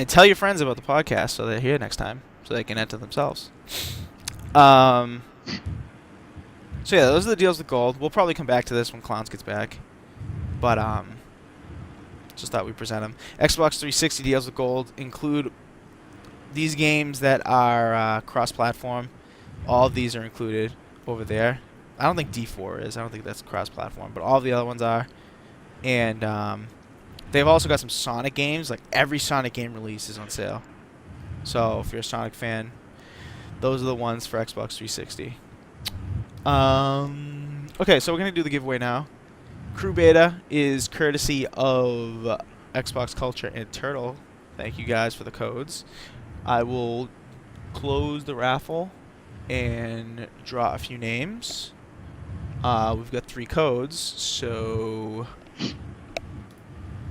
A: tell your friends about the podcast so they're here next time, so they can enter themselves. So yeah, those are the deals with gold. We'll probably come back to this when Clowns gets back. But just thought we'd present them. Xbox 360 deals with gold include these games that are cross-platform. All of these are included over there. I don't think D4 is. I don't think that's cross-platform, but all of the other ones are. And they've also got some Sonic games. Like every Sonic game release is on sale. So if you're a Sonic fan, those are the ones for Xbox 360. Okay, so we're going to do the giveaway now. Crew Beta is courtesy of Xbox Culture and Turtle. Thank you guys for the codes. I will close the raffle and draw a few names. We've got 3 codes, so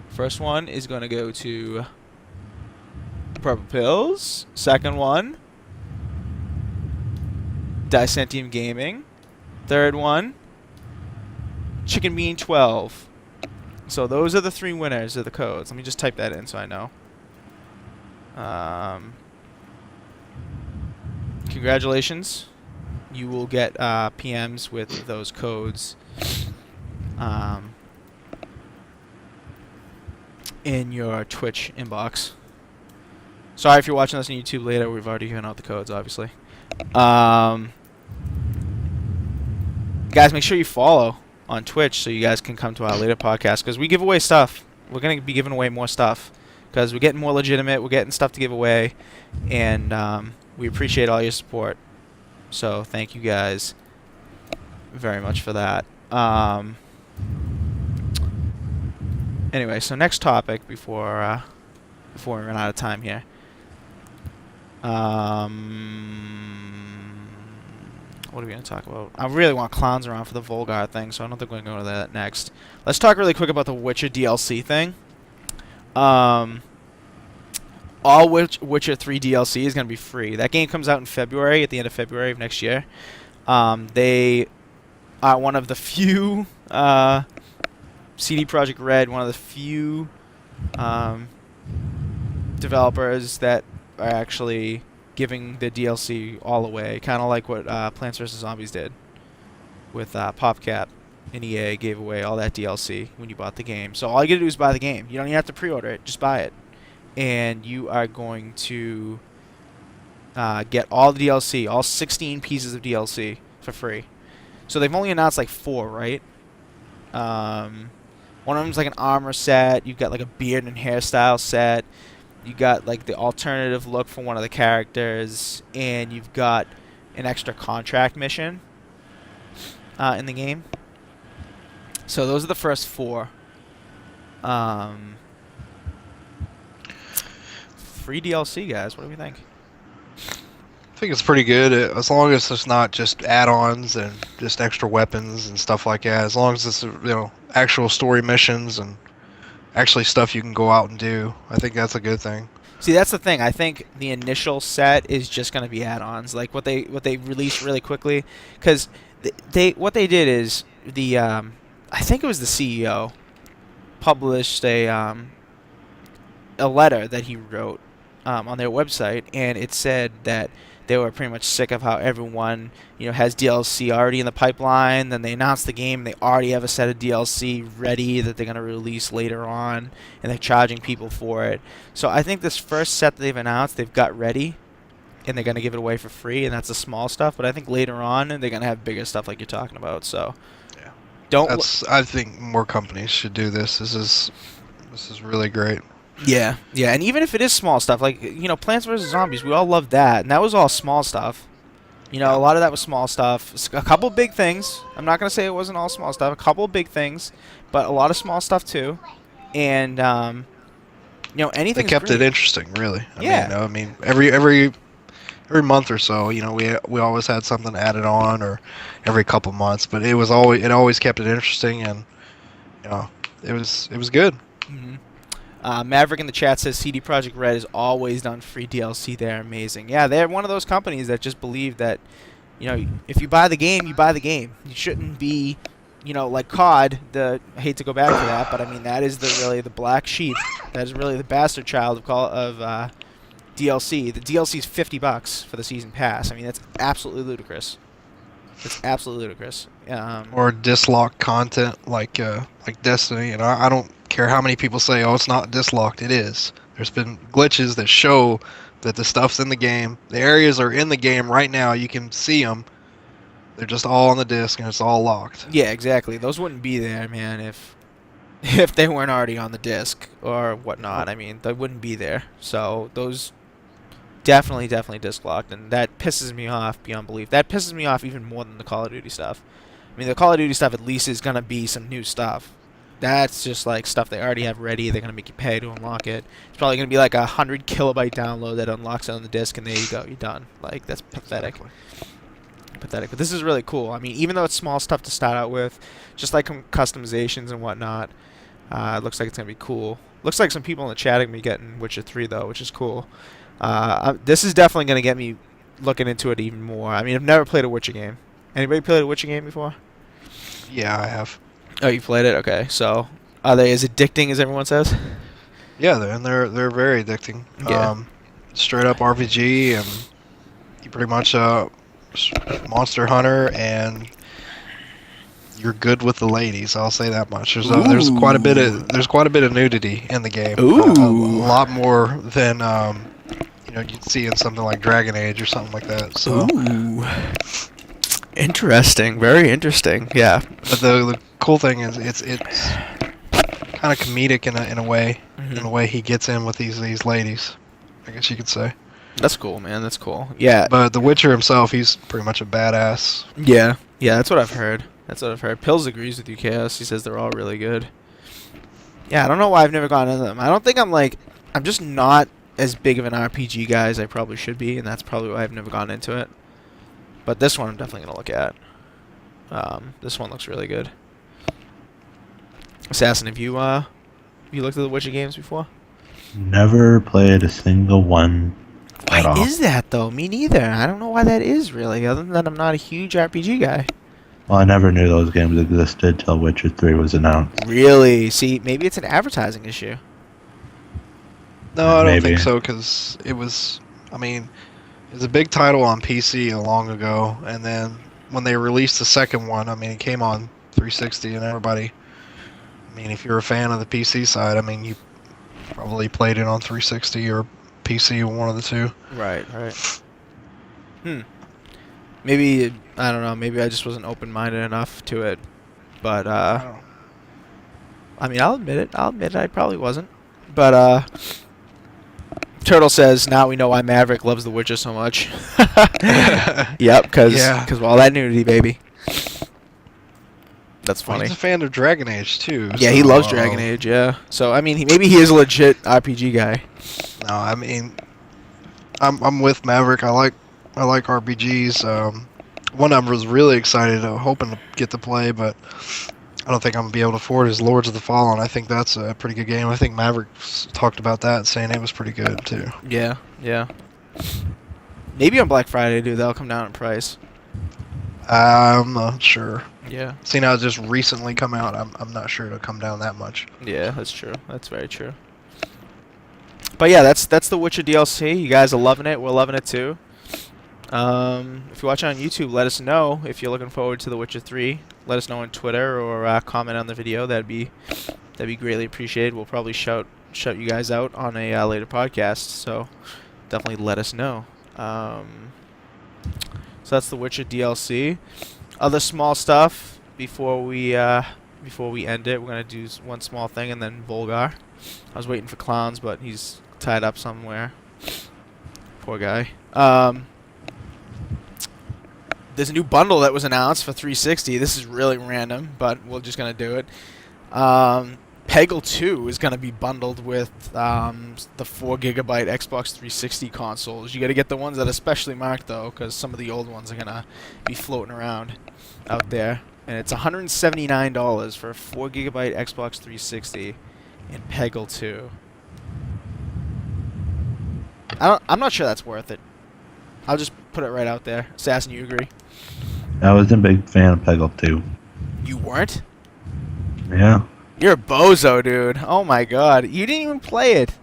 A: first one is going to go to Purple Pills. Second one, Dicentium Gaming. Third one, Chicken Bean 12. So those are the 3 winners of the codes. Let me just type that in so I know. Congratulations. You will get PMs with those codes in your Twitch inbox. Sorry if you're watching this on YouTube later. We've already given out the codes, obviously. Guys, make sure you follow on Twitch so you guys can come to our later podcast because we give away stuff. We're going to be giving away more stuff because we're getting more legitimate. We're getting stuff to give away, and we appreciate all your support. So thank you guys very much for that. Anyway, so next topic before we run out of time here. What are we going to talk about? I really want clowns around for the Volgarr thing, so I don't think we're going to go to that next. Let's talk really quick about the Witcher DLC thing. All Witcher 3 DLC is going to be free. That game comes out in February, at the end of February of next year. They are one of the few CD Projekt Red, one of the few developers that are actually giving the DLC all away, kind of like what Plants vs. Zombies did with PopCap, and EA gave away all that DLC when you bought the game. So all you gotta do is buy the game. You don't even have to pre-order it, just buy it. And you are going to get all the DLC, all 16 pieces of DLC for free. So they've only announced like 4, right? One of them's like an armor set. You've got like a beard and hairstyle set. You got like the alternative look for one of the characters, and you've got an extra contract mission in the game. So those are the first 4. Free DLC, guys. What do we think?
D: I think it's pretty good as long as it's not just add-ons and just extra weapons and stuff like that. As long as it's actual story missions and actually stuff you can go out and do, I think that's a good thing.
A: See, that's the thing. I think the initial set is just going to be add-ons, like what they released really quickly, because what they did is I think it was the CEO published a letter that he wrote on their website, and it said that they were pretty much sick of how everyone, has DLC already in the pipeline. Then they announced the game, they already have a set of DLC ready that they're going to release later on, and they're charging people for it. So I think this first set that they've announced, they've got ready, and they're going to give it away for free, and that's the small stuff. But I think later on, they're going to have bigger stuff like you're talking about. So
D: yeah, I think more companies should do this. This is really great.
A: Yeah, and even if it is small stuff, like, Plants vs. Zombies, we all loved that, and that was all small stuff. A lot of that was small stuff. A couple big things. I'm not going to say it wasn't all small stuff. A couple big things, but a lot of small stuff, too. And, anything.
D: They kept it interesting, really.
A: Yeah.
D: I mean, every month or so, we always had something added on, or every couple months, but it always kept it interesting, and, it was good.
A: Mm-hmm. Maverick in the chat says CD Projekt Red has always done free DLC. They're amazing. Yeah, they're one of those companies that just believe that, if you buy the game, you buy the game. You shouldn't be, like CoD. I hate to go back to that, but I mean that is really the black sheep. That is really the bastard child of DLC. The DLC is $50 for the season pass. I mean that's absolutely ludicrous. It's absolutely ludicrous.
D: Or dislocked content like Destiny, and I don't care how many people say, oh, it's not dislocked. It is. There's been glitches that show that the stuff's in the game. The areas are in the game right now. You can see them. They're just all on the disc, and it's all locked.
A: Yeah, exactly. Those wouldn't be there, man, if they weren't already on the disc or whatnot. I mean, they wouldn't be there. So those definitely disc locked, and that pisses me off beyond belief. That pisses me off even more than the Call of Duty stuff. I mean, the Call of Duty stuff at least is going to be some new stuff. That's just like stuff they already have ready. They're going to make you pay to unlock it. It's probably going to be like a 100 kilobyte download that unlocks it on the disc, and there you go. You're done. Like, that's pathetic.
D: Exactly.
A: Pathetic. But this is really cool. I mean, even though it's small stuff to start out with, just like customizations and whatnot, it looks like it's going to be cool. Looks like some people in the chat are going to be getting Witcher 3, though, which is cool. This is definitely going to get me looking into it even more. I mean, I've never played a Witcher game. Anybody played a Witcher game before?
D: Yeah, I have.
A: Oh, you played it? Okay. So, are they as addicting as everyone says?
D: Yeah, they're very addicting.
A: Yeah.
D: straight up RPG, and you pretty much monster hunter, and you're good with the ladies. I'll say that much. There's quite a bit of nudity in the game. A lot more than you'd see in something like Dragon Age or something like that. So.
A: Ooh. Interesting. Very interesting. Yeah.
D: But the cool thing is it's kind of comedic in a way.
A: Mm-hmm.
D: In the way he gets in with these ladies, I guess you could say.
A: That's cool, man. That's cool. Yeah.
D: But the Witcher himself, he's pretty much a badass.
A: Yeah. Yeah, that's what I've heard. Pills agrees with you, Chaos. He says they're all really good. Yeah, I don't know why I've never gone into them. I don't think I'm just not as big of an RPG guy as I probably should be, and that's probably why I've never gone into it. But this one I'm definitely going to look at. This one looks really good. Assassin, have you looked at the Witcher games before?
C: Never played a single one at all.
A: Why is that, though? Me neither. I don't know why that is, really, other than that I'm not a huge RPG guy.
C: Well, I never knew those games existed till Witcher 3 was announced.
A: Really? See, maybe it's an advertising issue.
D: No, I don't
C: Maybe.
D: think so, because it was a big title on PC long ago, and then when they released the second one, it came on 360, and everybody, if you're a fan of the PC side, you probably played it on 360 or PC, one of the two.
A: Right. Maybe, I don't know, maybe I just wasn't open-minded enough to it. But, I'll admit it, I probably wasn't. But, Turtle says, now we know why Maverick loves The Witcher so much. Yep, because of all that nudity, baby. That's funny.
D: He's a fan of Dragon Age, too.
A: Yeah, he loves Dragon Age, yeah. So, maybe he is a legit RPG guy.
D: No, I'm with Maverick. I like RPGs. One I was really excited, hoping to get to play, but I don't think I'm going to be able to afford is Lords of the Fallen. I think that's a pretty good game. I think Maverick talked about that, saying it was pretty good, too.
A: Yeah. Maybe on Black Friday, dude, that'll come down in price.
D: I'm not sure.
A: Yeah.
D: Seeing how it just recently come out, I'm not sure it'll come down that much.
A: Yeah, that's true. That's very true. But yeah, that's the Witcher DLC. You guys are loving it. We're loving it too. If you're watching on YouTube, let us know if you're looking forward to The Witcher 3. Let us know on Twitter or comment on the video. That'd be greatly appreciated. We'll probably shout you guys out on a later podcast. So definitely let us know. So that's the Witcher DLC. Other small stuff before we end it. We're gonna do one small thing and then Volgarr. I was waiting for Clowns, but he's tied up somewhere. Poor guy. There's a new bundle that was announced for 360. This is really random, but we're just going to do it. Peggle 2 is going to be bundled with the 4GB Xbox 360 consoles. You got to get the ones that are specially marked, though, because some of the old ones are going to be floating around out there. And it's $179 for a 4GB Xbox 360 and Peggle 2. I'm not sure that's worth it. I'll just put it right out there. Assassin, you agree?
C: I wasn't a big fan of Peggle 2.
A: You weren't?
C: Yeah.
A: You're a bozo, dude. Oh my god. You didn't even play it.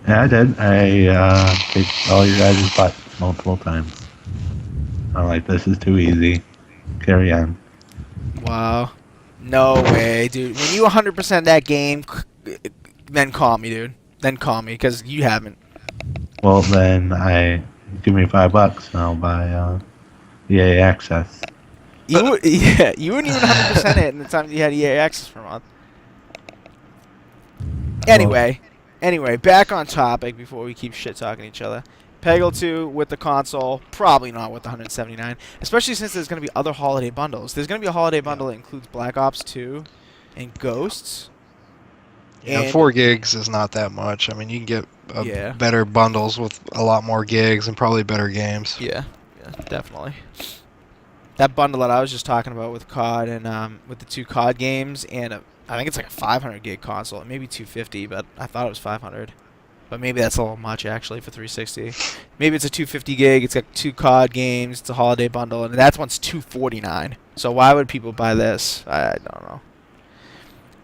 C: Yeah, I did. I picked all your guys' butts multiple times. I'm like, this is too easy. Carry on.
A: Wow. No way, dude. When you 100% that game, then call me, dude. Then call me, because you haven't.
C: Well, then give me $5 and I'll buy EA Access.
A: You wouldn't even 100% it in the time you had EA Access for a month. Anyway, back on topic before we keep shit-talking each other. Peggle 2 with the console, probably not with the $179, especially since there's going to be other holiday bundles. There's going to be a holiday bundle that includes Black Ops 2 and Ghosts.
D: And 4 gigs is not that much. You can get better bundles with a lot more gigs and probably better games.
A: Yeah, definitely. That bundle that I was just talking about with CoD and with the 2 CoD games and I think it's like a 500 gig console, maybe 250, but I thought it was 500. But maybe that's a little much actually for 360. Maybe it's a 250 gig. It's got 2 CoD games. It's a holiday bundle, and that one's $249. So why would people buy this? I don't know.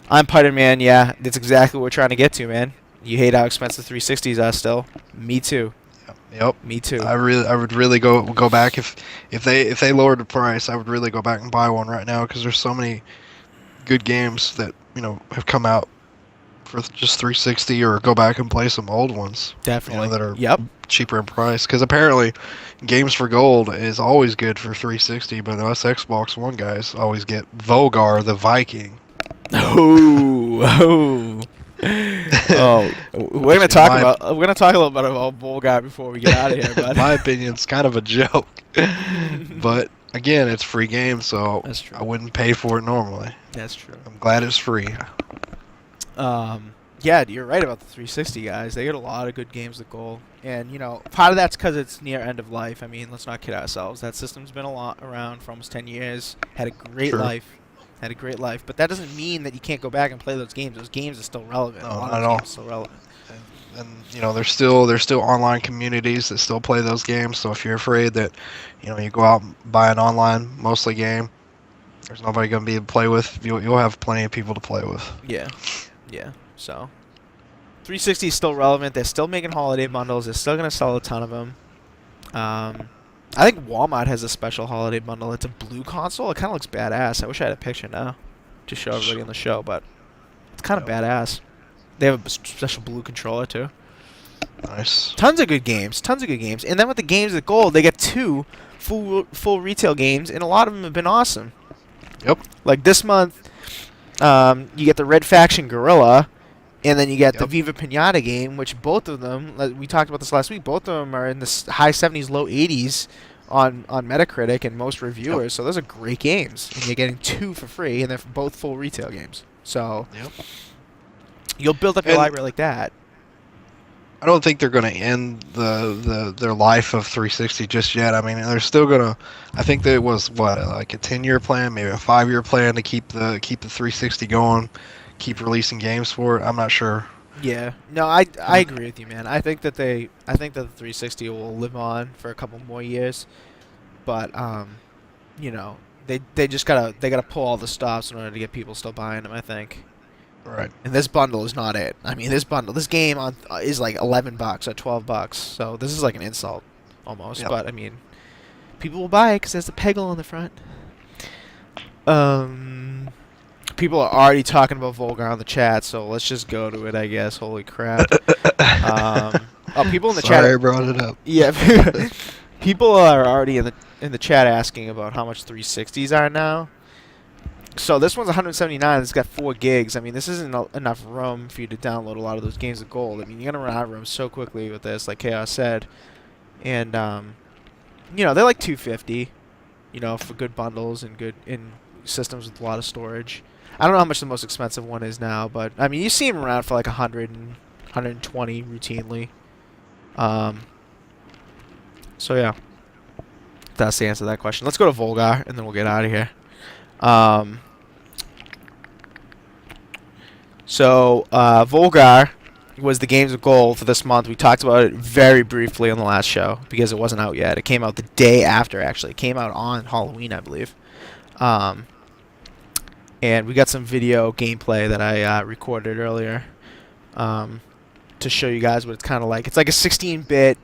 A: I'm Pyder Man. Yeah, that's exactly what we're trying to get to, man. You hate how expensive 360s are still. Me too.
D: Yep. Yep.
A: Me too.
D: I would really go back if they lowered the price. I would really go back and buy one right now because there's so many good games that have come out for just 360, or go back and play some old ones.
A: Definitely.
D: That are
A: Yep.
D: cheaper in price. Because apparently, Games for Gold is always good for 360, but us Xbox One guys always get Volgarr the Viking.
A: Oh, we're gonna talk about a little bit about Volgarr before we get out of here, but
D: My opinion, it's kind of a joke. But again, it's free game, so
A: That's true.
D: I wouldn't pay for it normally.
A: That's true.
D: I'm glad it's free.
A: Yeah, you're right about the 360 guys. They get a lot of good games with gold, and part of that's because it's near end of life. I mean, let's not kid ourselves. That system's been around for almost 10 years. Had a great
D: Sure.
A: life. Had a great life, but that doesn't mean that you can't go back and play those games. Those games are still relevant.
D: No,
A: A lot
D: not
A: of
D: at all.
A: games are still relevant.
D: And there's still online communities that still play those games. So if you're afraid that you go out and buy an online mostly game, there's nobody going to be able to play with. You'll have plenty of people to play with.
A: Yeah, yeah. So 360 is still relevant. They're still making holiday bundles. They're still gonna sell a ton of them. I think Walmart has a special holiday bundle. It's a blue console. It kind of looks badass. I wish I had a picture now to show everybody on the show, but it's kind of badass. They have a special blue controller too.
D: Nice.
A: Tons of good games. Tons of good games. And then with the games with gold, they get 2 full retail games, and a lot of them have been awesome.
D: Yep.
A: Like this month, you get the Red Faction Gorilla, and then you get the
D: Yep.
A: Viva Pinata game, which both of them, like we talked about this last week, both of them are in the high 70s, low 80s on Metacritic and most reviewers.
D: Yep.
A: So those are great games, and you're getting 2 for free, and they're both full retail games. So
D: Yep.
A: you'll build up your
D: And-
A: library like that.
D: I don't think they're going to end their life of 360 just yet. I mean, they're still going to. I think that it was like a 10-year plan, maybe a 5-year plan to keep the 360 going, keep releasing games for it. I'm not sure.
A: Yeah, no, I agree with you, man. I think that the 360 will live on for a couple more years, but they just gotta pull all the stops in order to get people still buying them. I think.
D: Right.
A: And this bundle is not it. I mean, this game is like $11 or $12, so this is like an insult almost.
D: Yep.
A: But I mean, people will buy it because there's a peggle on the front. People are already talking about Volgarr on the chat, so let's just go to it, I guess. Holy crap! People in the chat.
D: Sorry, I brought it up.
A: Yeah, people are already in the chat asking about how much 360s are now. So this one's 179. It's got 4 gigs. I mean, this isn't enough room for you to download a lot of those games of gold. I mean, you're gonna run out of room so quickly with this, like Chaos said. And they're like $250, for good bundles and good systems with a lot of storage. I don't know how much the most expensive one is now, but I mean, you see them around for like 100 and 120 routinely. So yeah, that's the answer to that question. Let's go to Volgarr, and then we'll get out of here. Volgarr was the games of gold for this month. We talked about it very briefly on the last show because it wasn't out yet. It came out the day after, actually. It came out on Halloween, I believe. And we got some video gameplay that I recorded earlier to show you guys what it's kind of like. It's like a 16-bit,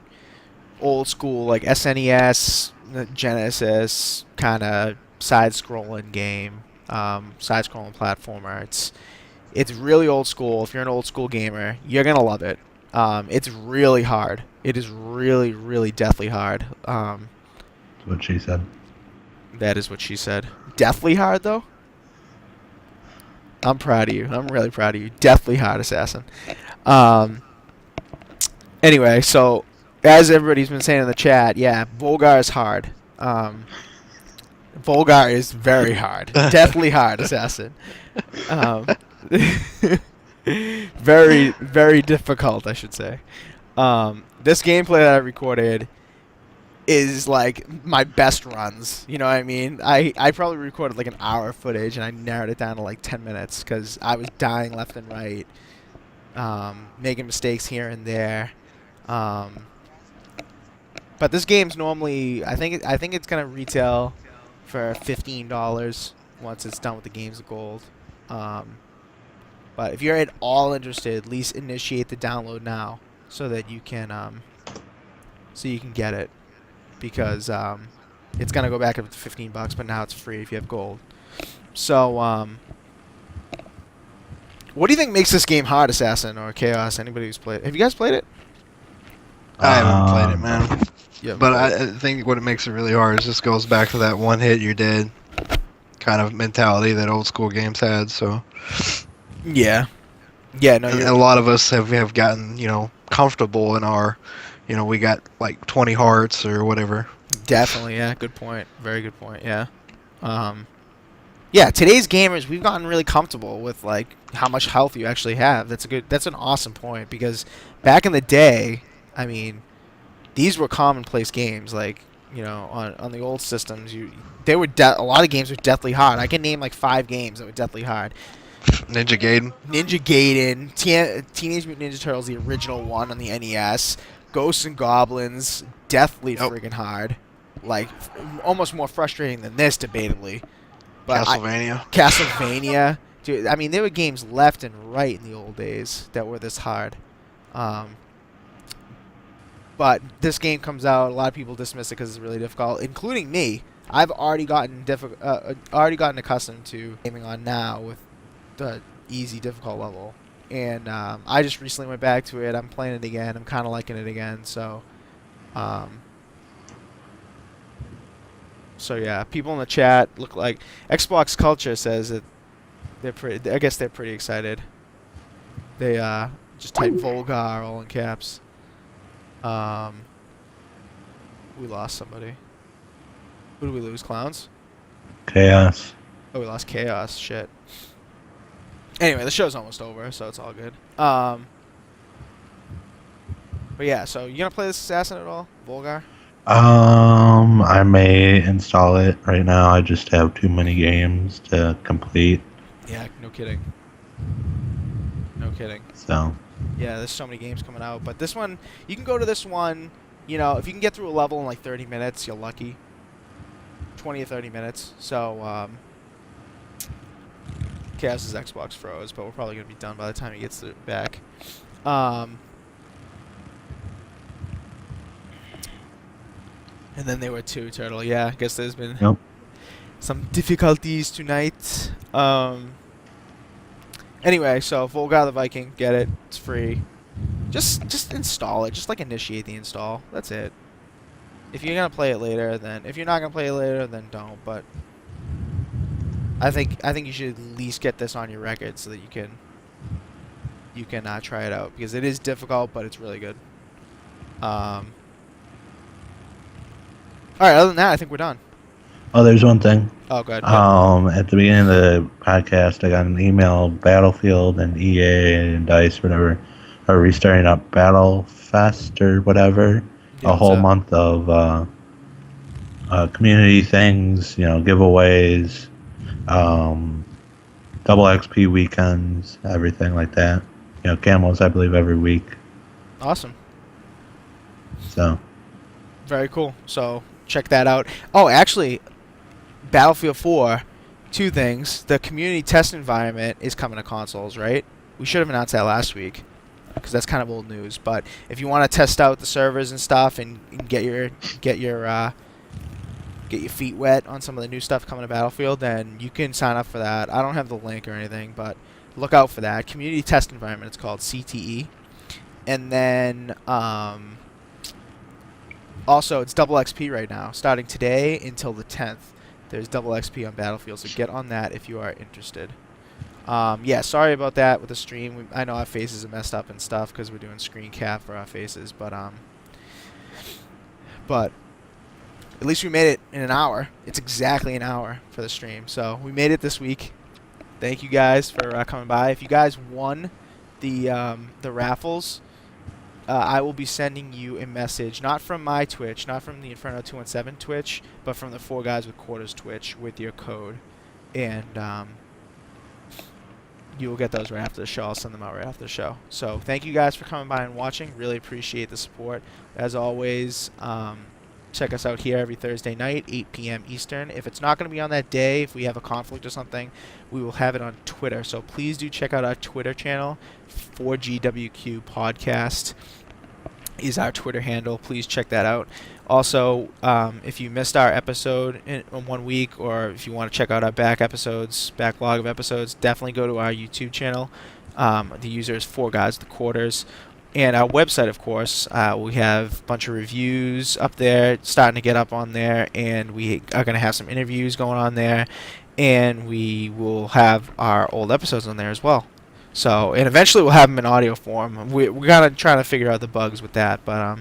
A: old school, like SNES, Genesis kind of side-scrolling game, side-scrolling platformer. It's really old school. If you're an old school gamer, you're gonna love it. It's really hard. It is really, really deathly hard.
C: That's what she said.
A: That is what she said. Deathly hard, though? I'm proud of you. I'm really proud of you. Deathly hard, Assassin. Anyway, so, as everybody's been saying in the chat, yeah, Volgarr is hard. Volgarr is very hard. Deathly hard, Assassin. Very, very difficult, I should say. This gameplay that I recorded is like my best runs. You know what I mean? I probably recorded like an hour of footage, and I narrowed it down to like 10 minutes because I was dying left and right, making mistakes here and there. But this game's normally, I think it's gonna retail for $15 once it's done with the games of gold. But if you're at all interested, at least initiate the download now so that you can so you can get it because it's gonna go back up to $15, but now it's free if you have gold. So what do you think makes this game hard, Assassin or Chaos? Anybody who's played? Have you guys played it?
D: I haven't played it, man.
A: Yeah,
D: But I think what it makes it really hard is this goes back to that one hit you're dead kind of mentality that old school games had. So
A: yeah, no,
D: and a lot of us have gotten comfortable in our, we got like 20 hearts or whatever.
A: definitely, yeah, good point, very good point, yeah. Yeah, today's gamers, we've gotten really comfortable with like how much health you actually have. That's an awesome point because back in the day, I mean, these were commonplace games. Like on the old systems, a lot of games were deathly hard. I can name like 5 games that were deathly hard.
D: Ninja Gaiden,
A: Teenage Mutant Ninja Turtles, the original one on the NES, Ghosts and Goblins, deathly friggin' hard. Like almost more frustrating than this, debatably. But Castlevania, dude. I mean, there were games left and right in the old days that were this hard. But this game comes out, a lot of people dismiss it because it's really difficult, including me. I've already gotten accustomed to gaming on now with the easy difficult level, and I just recently went back to it. I'm playing it again. I'm kind of liking it again. So yeah, people in the chat look like Xbox Culture says that they're pretty. I guess they're pretty excited. They just type Volgarr all in caps. We lost somebody. Who did we lose? Clowns?
C: Chaos.
A: Oh, we lost Chaos. Shit. Anyway, the show's almost over, so it's all good. But yeah, so you gonna play this Assassin at all, Volgarr?
C: I may install it right now. I just have too many games to complete.
A: Yeah, no kidding. No kidding.
C: So.
A: Yeah, there's so many games coming out, but this one, you can go to this one, if you can get through a level in like 30 minutes, you're lucky. 20 or 30 minutes. So, Chaos' Xbox froze, but we're probably going to be done by the time he gets it back. And then there were 2, Turtle. Yeah, I guess there's been some difficulties tonight. Anyway, so Volgarr the Viking, get it. It's free. Just install it. Just like initiate the install. That's it. If you're gonna play it later, then if you're not gonna play it later, then don't. But I think you should at least get this on your record so that you can try it out because it is difficult, but it's really good. All right. Other than that, I think we're done.
C: Oh, there's one thing.
A: Oh, good.
C: At the beginning of the podcast, I got an email. Battlefield and EA and DICE, whatever, are restarting up Battlefest or whatever.
A: Yeah,
C: a whole month of community things, giveaways, double XP weekends, everything like that. Camos, I believe, every week.
A: Awesome.
C: So.
A: Very cool. So check that out. Oh, actually, Battlefield 4, 2 things. The community test environment is coming to consoles, right? We should have announced that last week because that's kind of old news. But if you want to test out the servers and stuff and get your feet wet on some of the new stuff coming to Battlefield, then you can sign up for that. I don't have the link or anything, but look out for that. Community test environment. It's called CTE. And then also, it's double XP right now, starting today until the 10th. There's double XP on Battlefield, so get on that if you are interested. Yeah, sorry about that with the stream. I know our faces are messed up and stuff because we're doing screen cap for our faces, but at least we made it in an hour. It's exactly an hour for the stream, so we made it this week. Thank you guys for coming by. If you guys won the raffles, I will be sending you a message, not from my Twitch, not from the Inferno 217 Twitch, but from the 4GwQPodcast Twitch with your code. And you will get those right after the show. I'll send them out right after the show. So thank you guys for coming by and watching. Really appreciate the support. As always, check us out here every Thursday night, 8 p.m. Eastern. If it's not going to be on that day, if we have a conflict or something, we will have it on Twitter. So please do check out our Twitter channel, 4GwQPodcast. is our Twitter handle. Please check that out. Also, if you missed our episode in 1 week, or if you want to check out our backlog of episodes, definitely go to our YouTube channel. The user is 4GwQPodcast. And our website, of course, we have a bunch of reviews up there, starting to get up on there, and we are going to have some interviews going on there, and we will have our old episodes on there as well. So, and eventually we'll have them in audio form. We're kind of trying to figure out the bugs with that, but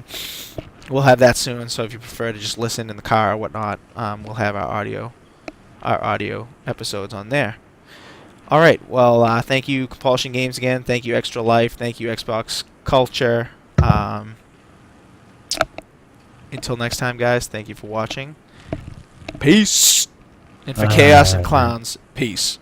A: we'll have that soon. So if you prefer to just listen in the car or whatnot, we'll have our audio episodes on there. All right. Well, thank you, Compulsion Games again. Thank you, Extra Life. Thank you, Xbox Culture. Until next time, guys. Thank you for watching. Peace. And for Chaos and Clowns, peace.